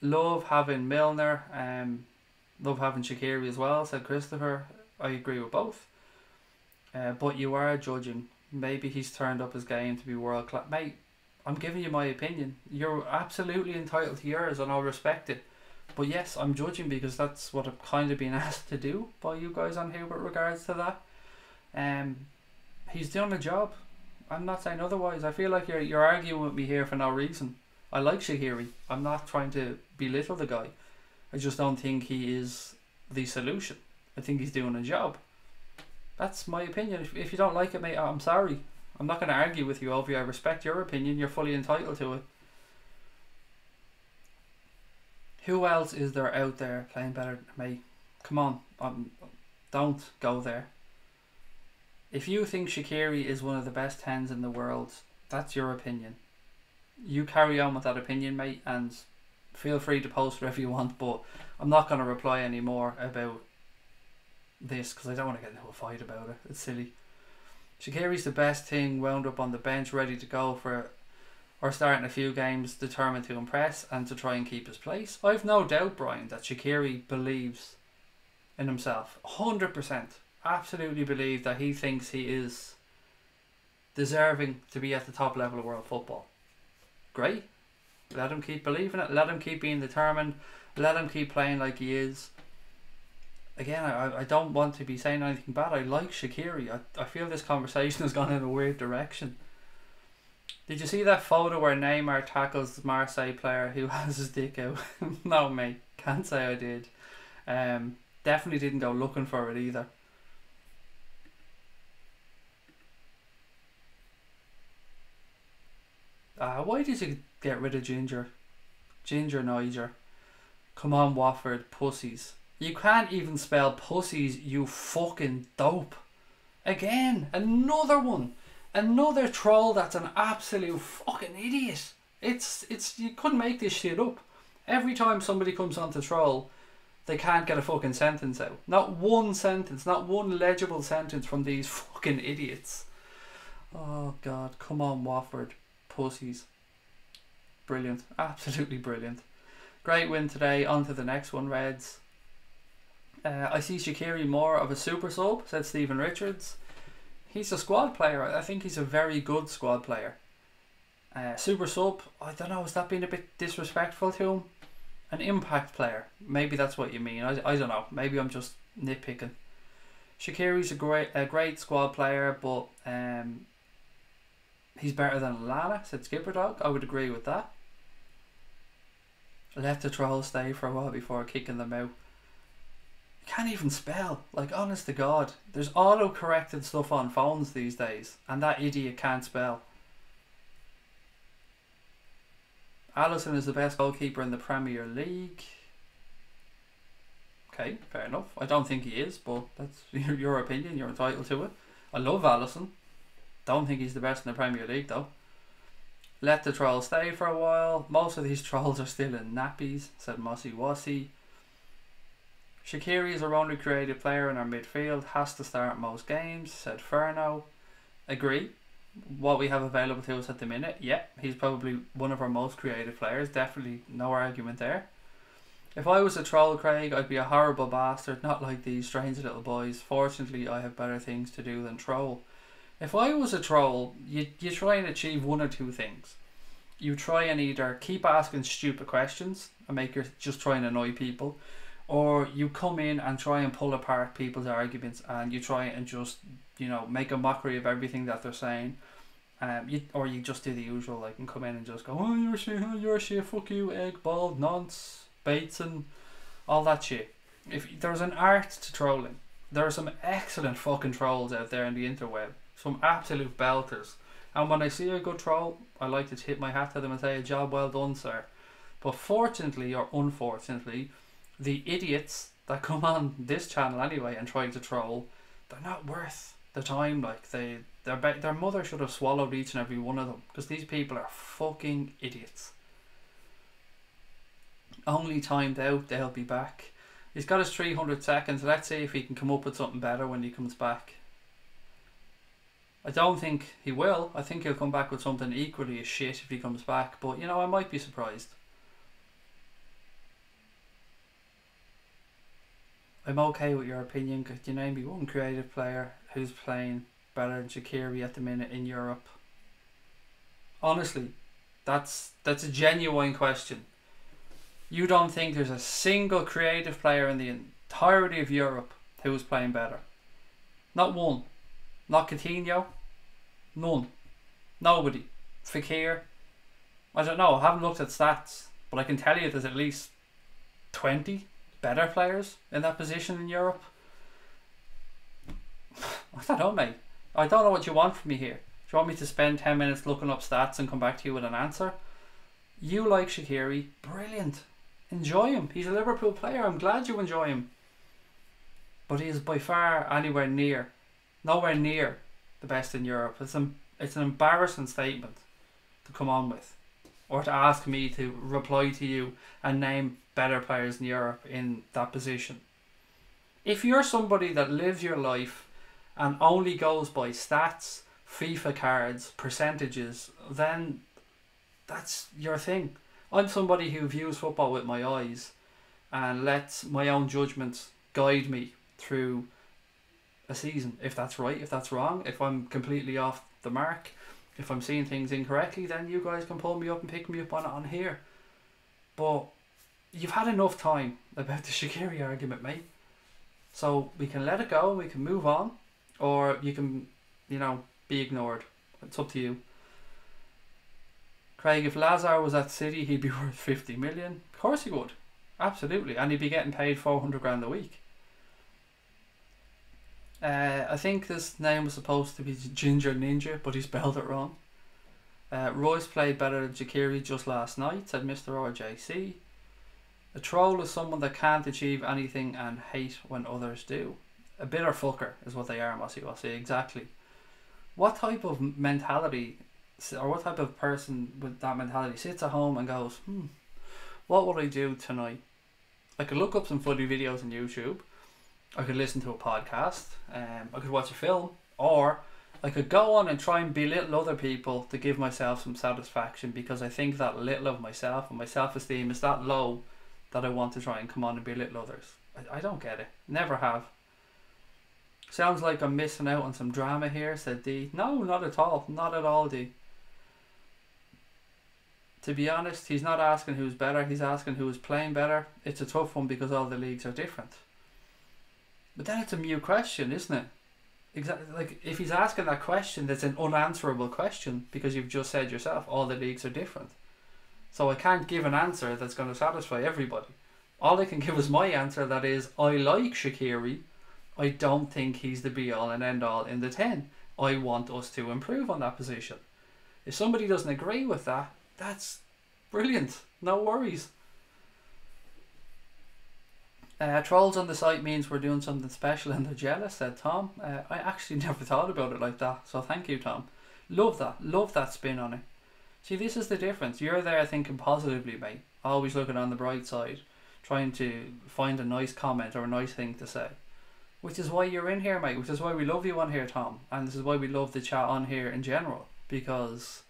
Love having Milner. Love having SHAQIRI as well, said Christopher. I agree with both. But you are judging. Maybe he's turned up his game to be world class. Mate, I'm giving you my opinion. You're absolutely entitled to yours and I'll respect it. But yes, I'm judging because that's what I've kind of been asked to do by you guys on here with regards to that. He's doing a job. I'm not saying otherwise. I feel like you're arguing with me here for no reason. I like SHAQIRI. I'm not trying to belittle the guy. I just don't think he is the solution. I think he's doing a job. That's my opinion. If you don't like it, mate, I'm sorry. I'm not going to argue with you over you. I respect your opinion. You're fully entitled to it. Who else is there out there playing better than me? Come on. Don't go there. If you think SHAQIRI is one of the best 10s in the world, that's your opinion. You carry on with that opinion, mate, and feel free to post whatever you want, but I'm not going to reply anymore about this because I don't want to get into a fight about it. It's silly. SHAQIRI's the best thing, wound up on the bench ready to go for or starting a few games, determined to impress and to try and keep his place. I've no doubt, Brian, that SHAQIRI believes in himself 100%. Absolutely believe that he thinks he is deserving to be at the top level of world football. Great. Let him keep believing it. Let him keep being determined. Let him keep playing like he is. Again, I don't want to be saying anything bad. I like SHAQIRI. I feel this conversation has gone in a weird direction. Did you see that photo where Neymar tackles the Marseille player who has his dick out? No, mate. Can't say I did. Definitely didn't go looking for it either. Why did you get rid of Ginger? Ginger Niger. Come on, Watford. Pussies. You can't even spell pussies, you fucking dope. Again, another one. Another troll that's an absolute fucking idiot. It's you couldn't make this shit up. Every time somebody comes on to troll, they can't get a fucking sentence out. Not one sentence, not one legible sentence from these fucking idiots. Oh God, come on Watford, pussies. Brilliant, absolutely brilliant. Great win today, on to the next one, Reds. I see SHAQIRI more of a super sub, said Stephen Richards. He's a squad player. I think he's a very good squad player. Super sub, I don't know, has that been a bit disrespectful to him? An impact player, maybe that's what you mean. I don't know, maybe I'm just nitpicking. SHAQIRI's a great squad player, but he's better than SALAH, said Skipper Dog. I would agree with that. Let the trolls stay for a while before kicking them out. Can't even spell, like, honest to God. There's auto-corrected stuff on phones these days, and that idiot can't spell. Alisson is the best goalkeeper in the Premier League. Okay, fair enough. I don't think he is, but that's your opinion, you're entitled to it. I love Alisson. Don't think he's the best in the Premier League though. Let the trolls stay for a while. Most of these trolls are still in nappies, said Mossy Wassy. SHAQIRI is our only creative player in our midfield, has to start most games, said Ferno. Agree. What we have available to us at the minute, yeah, he's probably one of our most creative players, definitely no argument there. If I was a troll, Craig, I'd be a horrible bastard, not like these strange little boys. Fortunately, I have better things to do than troll. If I was a troll, you try and achieve one or two things. You try and either keep asking stupid questions and just try and annoy people, or you come in and try and pull apart people's arguments and you try and just, you know, make a mockery of everything that they're saying. Or you just do the usual, like, and come in and just go, oh, you're shit, fuck you, egg, bald, nonce, baits, and all that shit. If there's an art to trolling, there are some excellent fucking trolls out there in the interweb. Some absolute belters. And when I see a good troll, I like to tip my hat to them and say, a job well done, sir. But fortunately or unfortunately, the idiots that come on this channel anyway and try to troll, they're not worth the time. Like, their mother should have swallowed each and every one of them, because these people are fucking idiots. Only timed out, they'll be back. He's got his 300 seconds. Let's see if he can come up with something better when he comes back. I don't think he will. I think he'll come back with something equally as shit if he comes back, but you know, I might be surprised. I'm okay with your opinion. Could you name me one creative player who's playing better than SHAQIRI at the minute in Europe? Honestly, that's a genuine question. You don't think there's a single creative player in the entirety of Europe who's playing better? Not one. Not Coutinho. None. Nobody. Fekir. I don't know. I haven't looked at stats, but I can tell you there's at least 20 better players in that position in Europe. I don't know, mate. I don't know what you want from me here. Do you want me to spend 10 minutes looking up stats and come back to you with an answer? You like SHAQIRI. Brilliant. Enjoy him. He's a Liverpool player. I'm glad you enjoy him. But he is by far nowhere near the best in Europe. It's an embarrassing statement to come on with, or to ask me to reply to you and name better players in Europe in that position. If you're somebody that lives your life and only goes by stats, FIFA cards, percentages, then that's your thing. I'm somebody who views football with my eyes and lets my own judgments guide me through a season. If that's right, if that's wrong, if I'm completely off the mark, if I'm seeing things incorrectly, then you guys can pull me up and pick me up on it on here. But you've had enough time about the SHAQIRI argument, mate. So we can let it go, we can move on, or you can, you know, be ignored. It's up to you. Craig, if Lazar was at City, he'd be worth 50 million. Of course he would. Absolutely. And he'd be getting paid 400 grand a week. I think this name was supposed to be Ginger Ninja, but he spelled it wrong. Royce played better than SHAQIRI just last night, said Mr. RJC. A troll is someone that can't achieve anything and hate when others do. A bitter fucker is what they are, Mossy Wossy, exactly. What type of mentality, or what type of person with that mentality sits at home and goes, what would I do tonight? I could look up some funny videos on YouTube. I could listen to a podcast. I could watch a film. Or I could go on and try and belittle other people to give myself some satisfaction, because I think that little of myself and my self-esteem is that low that I want to try and come on and belittle others. I don't get it. Never have. Sounds like I'm missing out on some drama here, said D. No, not at all. Not at all, D. To be honest, he's not asking who's better. He's asking who is playing better. It's a tough one because all the leagues are different. But then it's a mute question, isn't it? Exactly. Like, if he's asking that question, that's an unanswerable question, because you've just said yourself, all the leagues are different. So I can't give an answer that's going to satisfy everybody. All I can give is my answer, that is, I like SHAQIRI. I don't think he's the be-all and end-all in the 10. I want us to improve on that position. If somebody doesn't agree with that, that's brilliant. No worries. Trolls on the site means we're doing something special and they're jealous, said Tom. I actually never thought about it like that, so thank you, Tom. Love that. Love that spin on it. See, this is the difference. You're there thinking positively, mate. Always looking on the bright side. Trying to find a nice comment or a nice thing to say. Which is why you're in here, mate. Which is why we love you on here, Tom. And this is why we love the chat on here in general. Because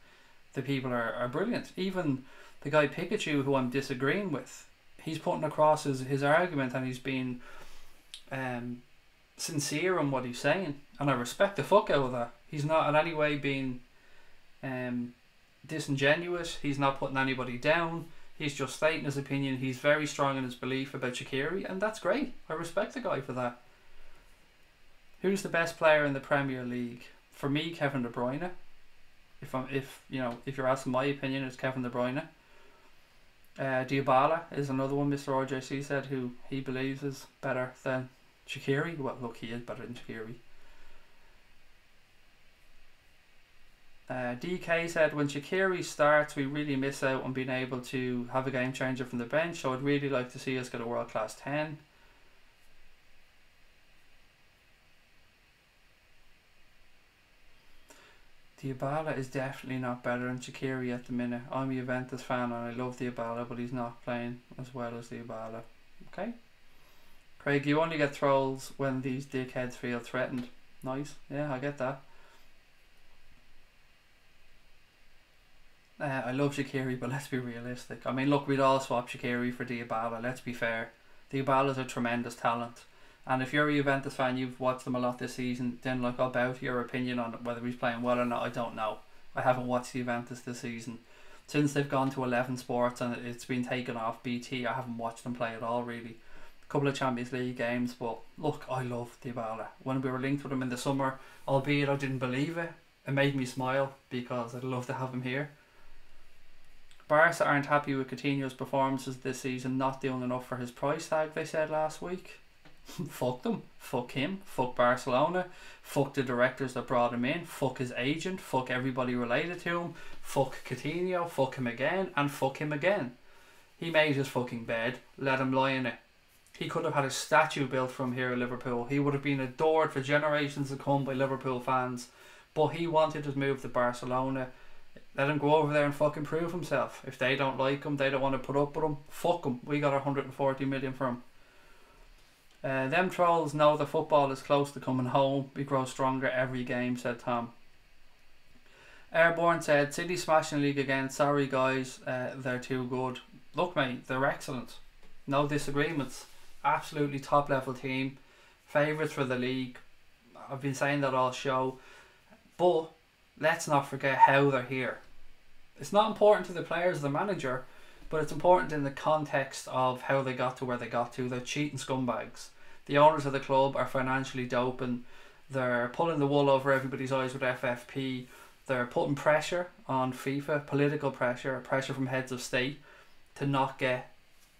the people are brilliant. Even the guy Pikachu, who I'm disagreeing with, he's putting across his argument, and he's being sincere in what he's saying. And I respect the fuck out of that. He's not in any way being disingenuous. He's not putting anybody down. He's just stating his opinion. He's very strong in his belief about SHAQIRI, and that's great. I respect the guy for that. Who's the best player in the Premier League? For me, Kevin De Bruyne. If you're asking my opinion, it's Kevin De Bruyne. Dybala is another one, Mr. RJC said, who he believes is better than SHAQIRI. Well, look, he is better than SHAQIRI. DK said, when SHAQIRI starts, we really miss out on being able to have a game changer from the bench, so I'd really like to see us get a world class 10. Dybala is definitely not better than SHAQIRI at the minute. I'm a Juventus fan and I love Dybala, but he's not playing as well as Dybala. Okay. Craig, you only get trolls when these dickheads feel threatened. Nice. Yeah, I get that. I love SHAQIRI, but let's be realistic. I mean, look, we'd all swap SHAQIRI for Dybala, let's be fair. Dybala's a tremendous talent. And if you're a Juventus fan, you've watched them a lot this season, then like, I'll bow to your opinion on whether he's playing well or not. I don't know. I haven't watched Juventus this season. Since they've gone to 11 Sports and it's been taken off BT, I haven't watched them play at all, really. A couple of Champions League games, but look, I love Dybala. When we were linked with him in the summer, albeit I didn't believe it, it made me smile because I'd love to have him here. Barca aren't happy with Coutinho's performances this season, not doing enough for his price tag, they said last week. Fuck them, fuck him, fuck Barcelona, fuck the directors that brought him in, fuck his agent, fuck everybody related to him, fuck Coutinho, fuck him again, and fuck him again. He made his fucking bed, let him lie in it. He could have had a statue built from here at Liverpool. He would have been adored for generations to come by Liverpool fans, but he wanted to move to Barcelona. Let him go over there and fucking prove himself. If they don't like him, they don't want to put up with him, fuck him. We got 140 million for him. Them trolls know the football is close to coming home. We grow stronger every game, said Tom. Airborne said, City smashing league again. Sorry guys, they're too good. Look mate, they're excellent. No disagreements. Absolutely top level team. Favourites for the league. I've been saying that all show. But let's not forget how they're here. It's not important to the players, the manager, but it's important in the context of how they got to where they got to. They're cheating scumbags. The owners of the club are financially doping. They're pulling the wool over everybody's eyes with FFP. They're putting pressure on FIFA, political pressure, pressure from heads of state to not get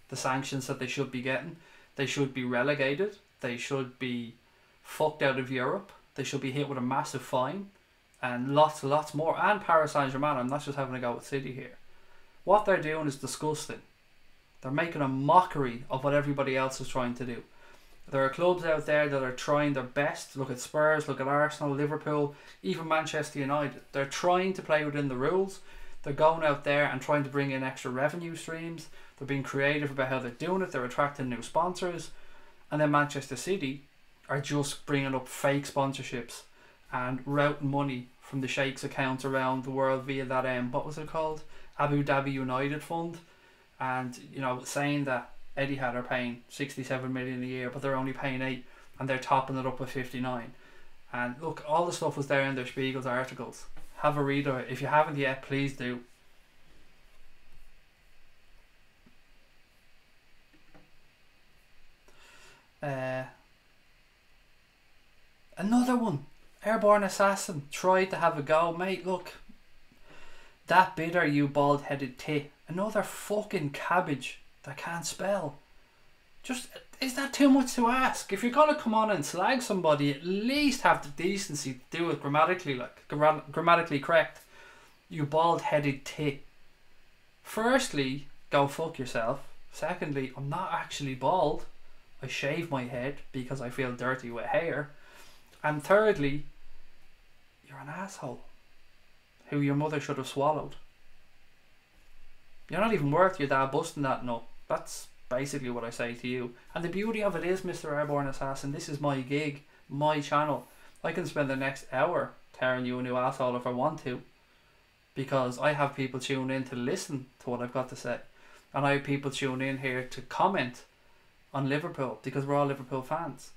the sanctions that they should be getting. They should be relegated. They should be fucked out of Europe. They should be hit with a massive fine. And lots more. And Paris Saint-Germain, I'm not just having a go with City here. What they're doing is disgusting. They're making a mockery of what everybody else is trying to do. There are clubs out there that are trying their best. Look at Spurs, look at Arsenal, Liverpool, even Manchester United. They're trying to play within the rules. They're going out there and trying to bring in extra revenue streams. They're being creative about how they're doing it. They're attracting new sponsors. And then Manchester City are just bringing up fake sponsorships and routing money from the sheikhs' accounts around the world via that, what was it called? Abu Dhabi United Fund. And, you know, saying that Etihad are paying 67 million a year, but they're only paying 8, and they're topping it up with 59. And look, all the stuff was there in their Spiegel's articles. Have a read of it. If you haven't yet, please do. Another one. Airborne Assassin tried to have a go. Mate, look. That bitter, you bald-headed tit. Another fucking cabbage that can't spell. Just, is that too much to ask? If you're going to come on and slag somebody, at least have the decency to do it grammatically, grammatically correct. You bald-headed tit. Firstly, go fuck yourself. Secondly, I'm not actually bald. I shave my head because I feel dirty with hair. And thirdly, you're an asshole who your mother should have swallowed. You're not even worth your dad busting that nut. That's basically what I say to you. And the beauty of it is, Mr. Airborne Assassin, this is my gig, my channel. I can spend the next hour tearing you a new asshole if I want to, because I have people tune in to listen to what I've got to say, and I have people tune in here to comment on Liverpool because we're all Liverpool fans.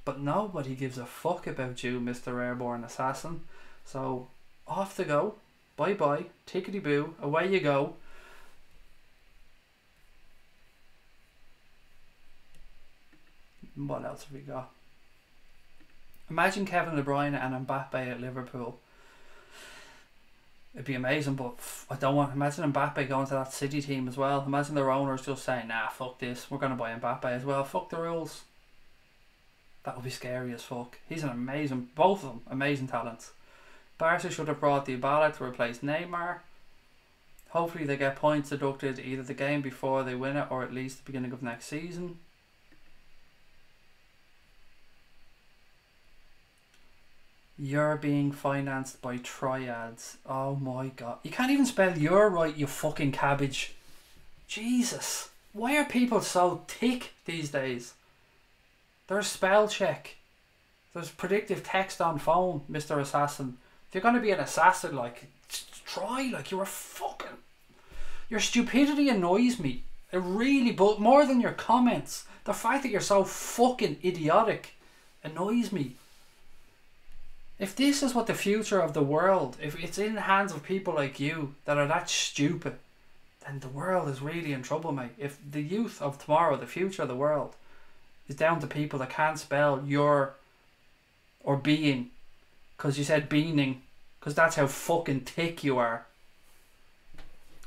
But nobody gives a fuck about you, Mr. Airborne Assassin. So off to go. Bye bye. Tickety boo. Away you go. What else have we got? Imagine Kevin De Bruyne and Mbappe at Liverpool. It'd be amazing, but I don't want. Imagine Mbappe going to that City team as well. Imagine their owners just saying, "Nah, fuck this. We're gonna buy Mbappe as well. Fuck the rules." That would be scary as fuck. He's an amazing, both of them, amazing talents. Barca should have brought Dybala to replace Neymar. Hopefully they get points deducted either the game before they win it or at least the beginning of next season. You're being financed by triads. Oh my god. You can't even spell "you're" right, you fucking cabbage. Jesus. Why are people so thick these days? There's spell check. There's predictive text on phone, Mr. Assassin. If you're going to be an assassin, like, try, like, you're a fucking... Your stupidity annoys me. It really, but more than your comments. The fact that you're so fucking idiotic annoys me. If this is what the future of the world, if it's in the hands of people like you that are that stupid, then the world is really in trouble, mate. If the youth of tomorrow, the future of the world, is down to people that can't spell "your" or "being," because you said "beaning," because that's how fucking thick you are.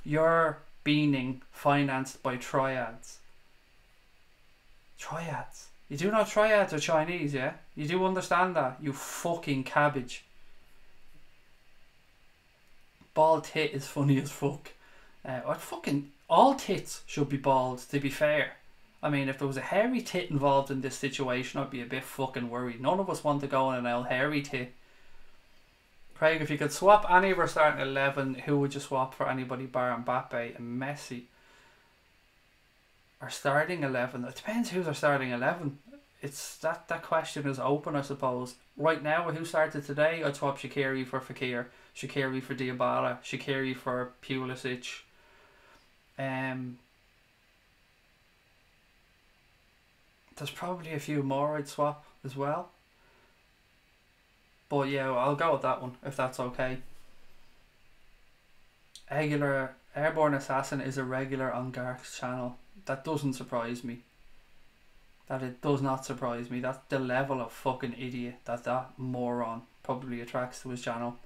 You're being financed by triads. Triads. You do know triads are Chinese, yeah? You do understand that, you fucking cabbage. Bald tit is funny as fuck. All tits should be bald, to be fair. I mean, if there was a hairy tit involved in this situation, I'd be a bit fucking worried. None of us want to go on an old hairy tit. Craig, if you could swap any of our starting 11, who would you swap for anybody bar Mbappe and Messi? Our starting 11, it depends who's our starting 11. It's that question is open, I suppose. Right now, who started today, I'd swap SHAQIRI for Fekir, SHAQIRI for Dybala, SHAQIRI for Pulisic. There's probably a few more I'd swap as well. But yeah, I'll go with that one, if that's okay. Airborne Assassin is a regular on Garth's channel. That doesn't surprise me. It does not surprise me. That's the level of fucking idiot that moron probably attracts to his channel.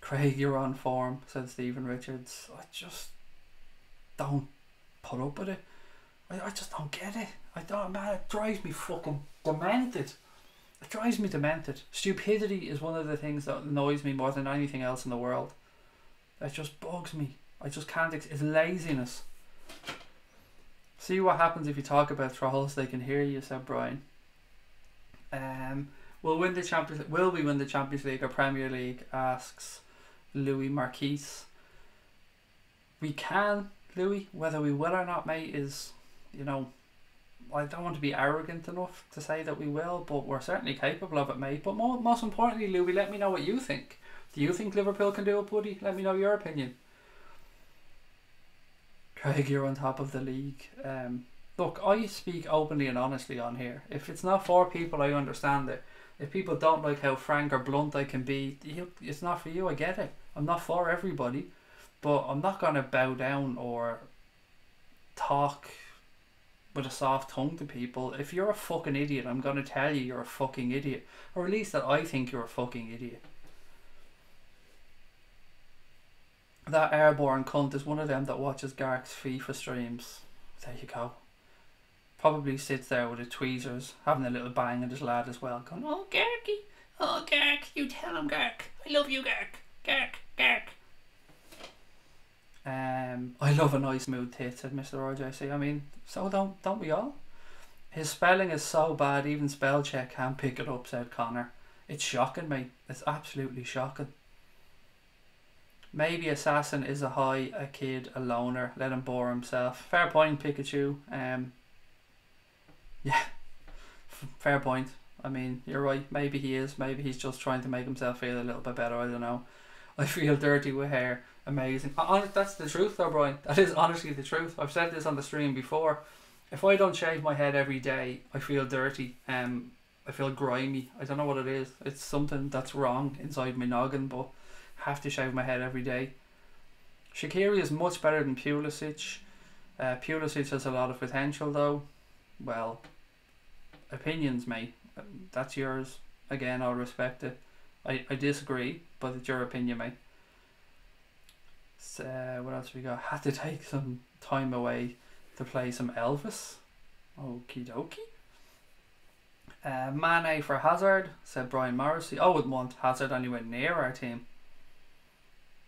Craig, you're on form, said Stephen Richards. I just don't put up with it. I just don't get it. Man, it drives me fucking demented. It drives me demented. Stupidity is one of the things that annoys me more than anything else in the world. It just bugs me. I just can't. It's laziness. See what happens if you talk about trolls, they can hear you, said Brian. Will we win the Champions League or Premier League? Asks Louis Marquise. We can, Louis. Whether we will or not, mate, is, you know, I don't want to be arrogant enough to say that we will, but we're certainly capable of it, mate. But most importantly, Louis, let me know what you think. Do you think Liverpool can do it, buddy? Let me know your opinion. Craig, you're on top of the league. Look, I speak openly and honestly on here. If it's not for people, I understand it. If people don't like how frank or blunt I can be, it's not for you, I get it. I'm not for everybody, but I'm not going to bow down or talk with a soft tongue to people. If you're a fucking idiot, I'm going to tell you you're a fucking idiot. Or at least that I think you're a fucking idiot. That airborne cunt is one of them that watches Gark's FIFA streams. There you go. Probably sits there with his tweezers, having a little bang at his lad as well, going, "Oh, Garky, oh, Gark, you tell him, Gark. I love you, Gark. Gark, Gark." I love a nice mood tit, said Mr. RJC. I mean, so don't we all? His spelling is so bad, even spell check can't pick it up, said Connor. It's shocking, mate. It's absolutely shocking. Maybe Assassin is a kid, a loner. Let him bore himself. Fair point, Pikachu. Yeah, fair point. I mean, you're right. Maybe he is. Maybe he's just trying to make himself feel a little bit better. I don't know. I feel dirty with hair. Amazing. That's the truth though, Brian. That is honestly the truth. I've said this on the stream before. If I don't shave my head every day, I feel dirty. I feel grimy. I don't know what it is. It's something that's wrong inside my noggin, but I have to shave my head every day. SHAQIRI is much better than Pulisic. Pulisic has a lot of potential though. Well, opinions, mate. That's yours. Again, I'll respect it. I disagree, but it's your opinion, mate. So, what else we got? Had to take some time away to play some Elvis. Okie dokie. Mane for Hazard, said Brian Morrissey. I wouldn't want Hazard anywhere near our team.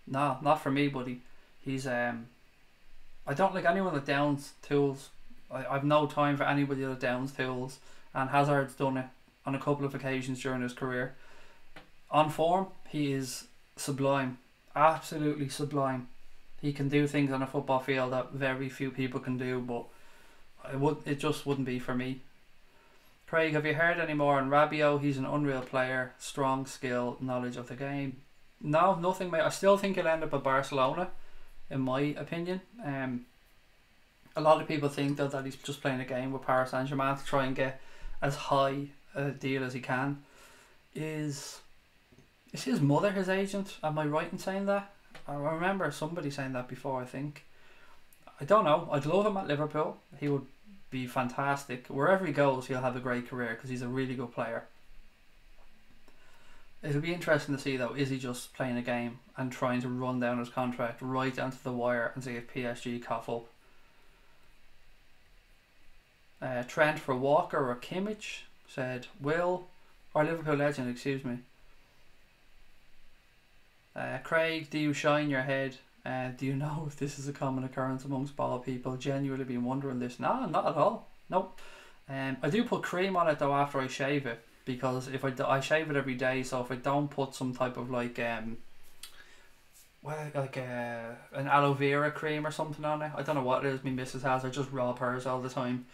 No, not for me, buddy. He's I don't like anyone that downs tools. I've no time for anybody that downs tools, and Hazard's done it on a couple of occasions during his career. On form, he is sublime, absolutely sublime. He can do things on a football field that very few people can do, but it just wouldn't be for me. Craig, have you heard any more on Rabiot? He's an unreal player, strong skill, knowledge of the game. No, nothing, mate. I still think he'll end up at Barcelona, in my opinion. A lot of people think though that he's just playing a game with Paris Saint-Germain to try and get as high a deal as he can. Is his mother his agent? Am I right in saying that? I remember somebody saying that before, I think. I don't know. I'd love him at Liverpool. He would be fantastic. Wherever he goes, he'll have a great career because he's a really good player. It'll be interesting to see though, is he just playing a game and trying to run down his contract right down to the wire and see if PSG cough up. Trent for Walker or Kimmich, said Will, or Liverpool legend, excuse me. Craig, do you shine your head? Do you know if this is a common occurrence amongst bald people? Genuinely been wondering this. No, not at all. Nope. I do put cream on it though after I shave it, because if I shave it every day, so if I don't put some type of like an aloe vera cream or something on it, I don't know what it is my missus has, I just rob hers all the time.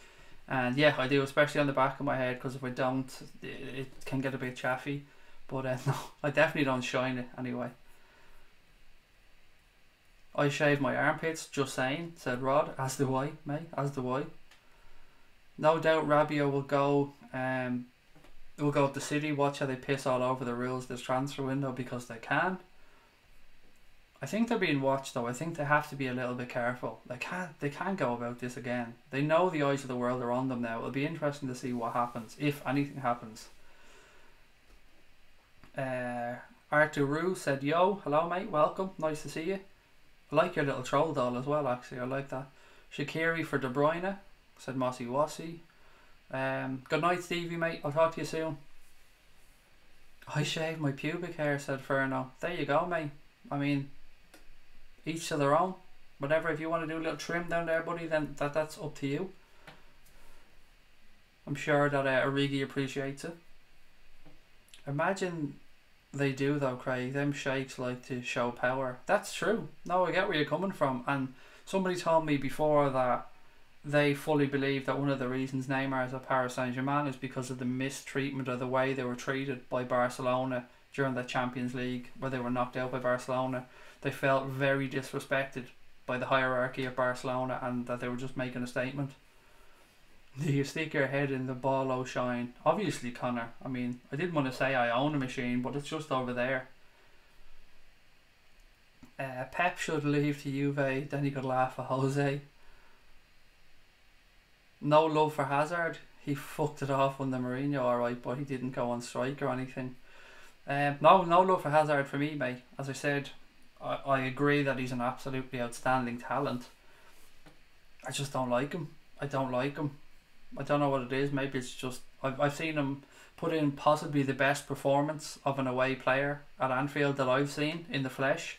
And yeah, I do, especially on the back of my head, because if I don't, it can get a bit chaffy. But no, I definitely don't shine it anyway. I shave my armpits, just saying, said Rod. As do I, mate, as do I. No doubt Rabiot will go to City. Watch how they piss all over the rules this transfer window because they can. I think they're being watched though. I think they have to be a little bit careful. They can't go about this again. They know the eyes of the world are on them now. It'll be interesting to see what happens, if anything happens. Arthur Rue said, "Yo, hello mate, welcome, nice to see you. I like your little troll doll as well, actually, I like that." SHAQIRI for De Bruyne, said Mossy Wassy. Good night, Stevie, mate, I'll talk to you soon. I shaved my pubic hair, said Ferno. There you go, mate. I mean, each to their own. whatever. If you want to do a little trim down there, buddy, then that's up to you. I'm sure that Origi appreciates it. Imagine they do though, Craig. Them sheiks like to show power. That's true. No, I get where you're coming from. And somebody told me before that they fully believe that one of the reasons Neymar is at Paris Saint-Germain is because of the mistreatment or the way they were treated by Barcelona during the Champions League, where they were knocked out by Barcelona. They felt very disrespected by the hierarchy of Barcelona, and that they were just making a statement. Do you stick your head in the ball, O'Shine? Obviously, Connor. I mean, I didn't want to say I own a machine, but it's just over there. Pep should leave to Juve, then he could laugh at Jose. No love for Hazard. He fucked it off under Mourinho, alright, but he didn't go on strike or anything. No love for Hazard for me, mate. As I said, I agree that he's an absolutely outstanding talent. I just don't like him. I don't like him. I don't know what it is. Maybe it's just I've seen him put in possibly the best performance of an away player at Anfield that I've seen in the flesh.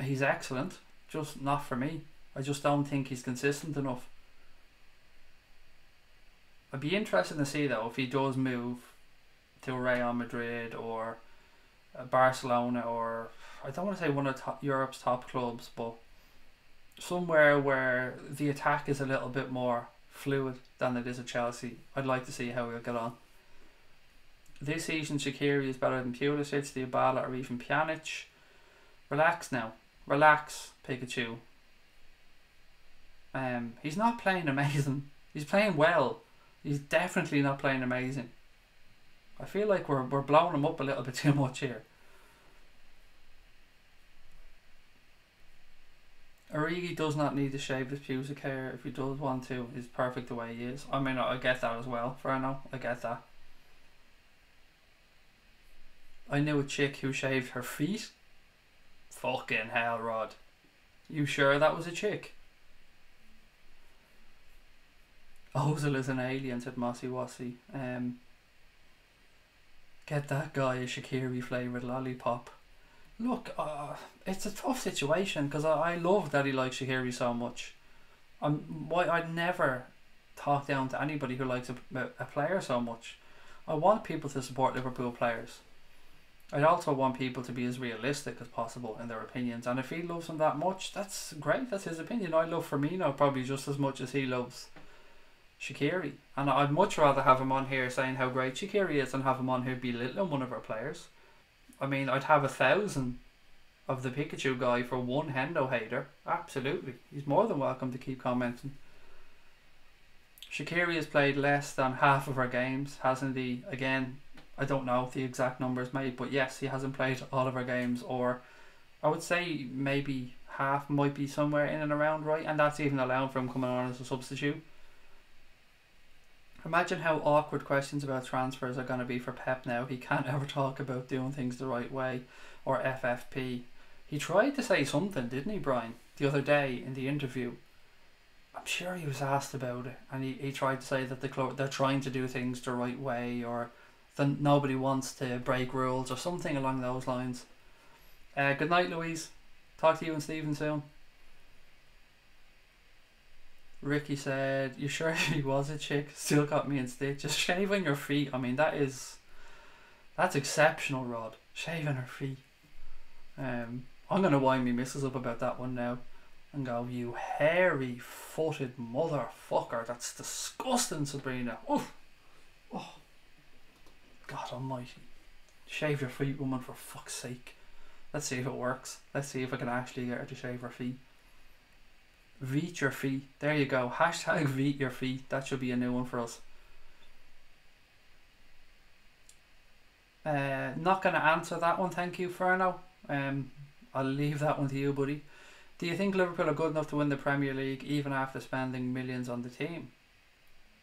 He's excellent, just not for me. I just don't think he's consistent enough. I'd be interested to see though if he does move to Real Madrid or Barcelona, or I don't want to say one of Europe's top clubs, but somewhere where the attack is a little bit more fluid than it is at Chelsea. I'd like to see how he'll get on. This season SHAQIRI is better than Pulisic, Dybala or even Pjanic. Relax now. Relax, Pikachu. He's not playing amazing. He's playing well. He's definitely not playing amazing. I feel like we're blowing him up a little bit too much here. Origi does not need to shave his pubic hair. If he does want to, he's perfect the way he is. I mean, I get that as well, Ferno. I get that. I knew a chick who shaved her feet. Fucking hell, Rod. You sure that was a chick? Ozil is an alien, said Mossy Wassy. Get that guy a SHAQIRI flavoured lollipop. Look, it's a tough situation because I love that he likes SHAQIRI so much. I'd never talk down to anybody who likes a player so much. I want people to support Liverpool players. I'd also want people to be as realistic as possible in their opinions, and if he loves him that much, that's great, that's his opinion. I love Firmino probably just as much as he loves SHAQIRI, and I'd much rather have him on here saying how great SHAQIRI is than have him on here belittling one of our players. I mean, I'd have 1,000 of the Pikachu guy for one Hendo hater. Absolutely, he's more than welcome to keep commenting. SHAQIRI has played less than half of our games, hasn't he? Again, I don't know the exact numbers made, but yes, he hasn't played all of our games, or I would say maybe half might be somewhere in and around right, and that's even allowing for him coming on as a substitute. Imagine how awkward questions about transfers are going to be for Pep now. He can't ever talk about doing things the right way, or FFP. He tried to say something, didn't he, Brian, the other day in the interview? I'm sure he was asked about it, and he tried to say that the club, they're trying to do things the right way, or that nobody wants to break rules, or something along those lines. Good night, Louise. Talk to you and Stephen soon. Ricky said, you sure he was a chick? Still got me in stitches. Shaving your feet, I mean, that's exceptional, Rod. Shaving her feet. I'm going to wind me missus up about that one now and go, you hairy footed motherfucker. That's disgusting, Sabrina. Oof. Oh, God almighty. Shave your feet, woman, for fuck's sake. Let's see if it works. Let's see if I can actually get her to shave her feet. Veet your feet. There you go. Hashtag Veet your feet. That should be a new one for us. Not going to answer that one, thank you, Ferno. I'll leave that one to you, buddy. Do you think Liverpool are good enough to win the Premier League even after spending millions on the team?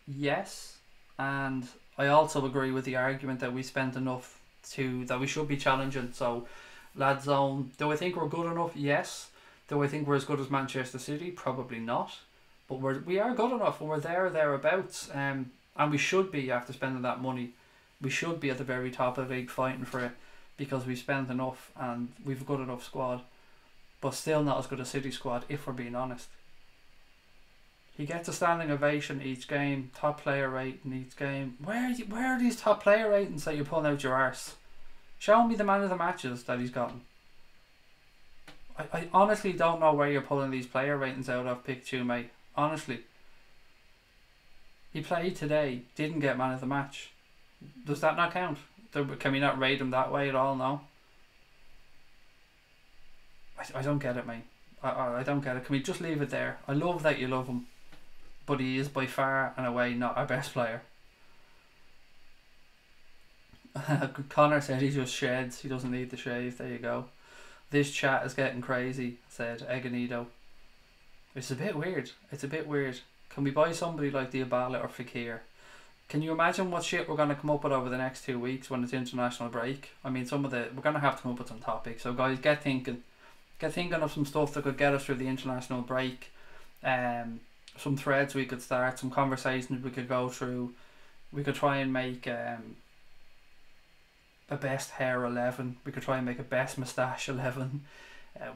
Yes, and I also agree with the argument that we spent enough that we should be challenging. So, lads, do I think we're good enough? Yes. Do I think we're as good as Manchester City? Probably not. But we are good enough, and we're thereabouts. And we should be, after spending that money, we should be at the very top of the league fighting for it, because we've spent enough and we've a good enough squad. but still not as good as City squad, if we're being honest. He gets a standing ovation each game, top player rating each game. Where are these top player ratings that you're pulling out your arse? Show me the man of the matches that he's gotten. I honestly don't know where you're pulling these player ratings out of, Pikachu, mate. Honestly. He played today, didn't get man of the match. Does that not count? Can we not rate him that way at all? No. I don't get it, mate. I don't get it. Can we just leave it there? I love that you love him, but he is by far and away not our best player. Connor said he just sheds. He doesn't need the shave. There you go. This chat is getting crazy, said Eganito. It's a bit weird. It's a bit weird. Can we buy somebody like Dybala or Fekir? Can you imagine what shit we're going to come up with over the next 2 weeks when it's international break? I mean, we're going to have to come up with some topics. So guys, get thinking. Get thinking of some stuff that could get us through the international break. Some threads we could start, some conversations we could go through. We could try and make a best hair 11. We could try and make a best moustache 11.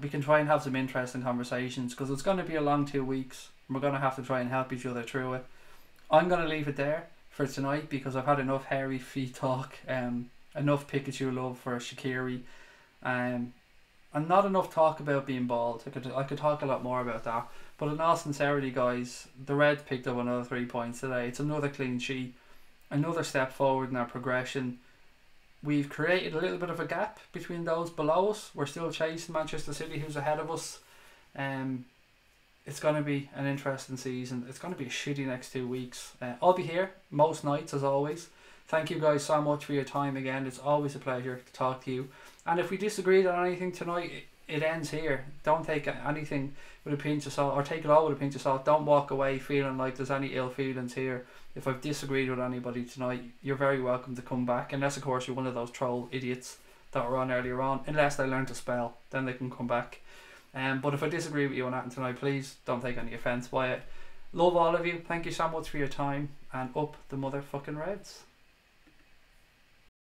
We can try and have some interesting conversations, because it's going to be a long 2 weeks. And we're going to have to try and help each other through it. I'm going to leave it there for tonight, because I've had enough hairy feet talk, enough Pikachu love for SHAQIRI, and not enough talk about being bald. I could talk a lot more about that. But in all sincerity, guys, the Reds picked up another 3 points today. It's another clean sheet, another step forward in our progression. We've created a little bit of a gap between those below us. We're still chasing Manchester City, who's ahead of us. It's going to be an interesting season. It's going to be a shitty next 2 weeks. I'll be here most nights, as always. Thank you guys so much for your time again. It's always a pleasure to talk to you. And if we disagreed on anything tonight, it ends here. Don't take anything with a pinch of salt, or take it all with a pinch of salt. Don't walk away feeling like there's any ill feelings here. If I've disagreed with anybody tonight, you're very welcome to come back. Unless, of course, you're one of those troll idiots that were on earlier on. Unless they learn to spell, then they can come back. But if I disagree with you on that tonight, please don't take any offence by it. Love all of you. Thank you so much for your time. And up the motherfucking Reds.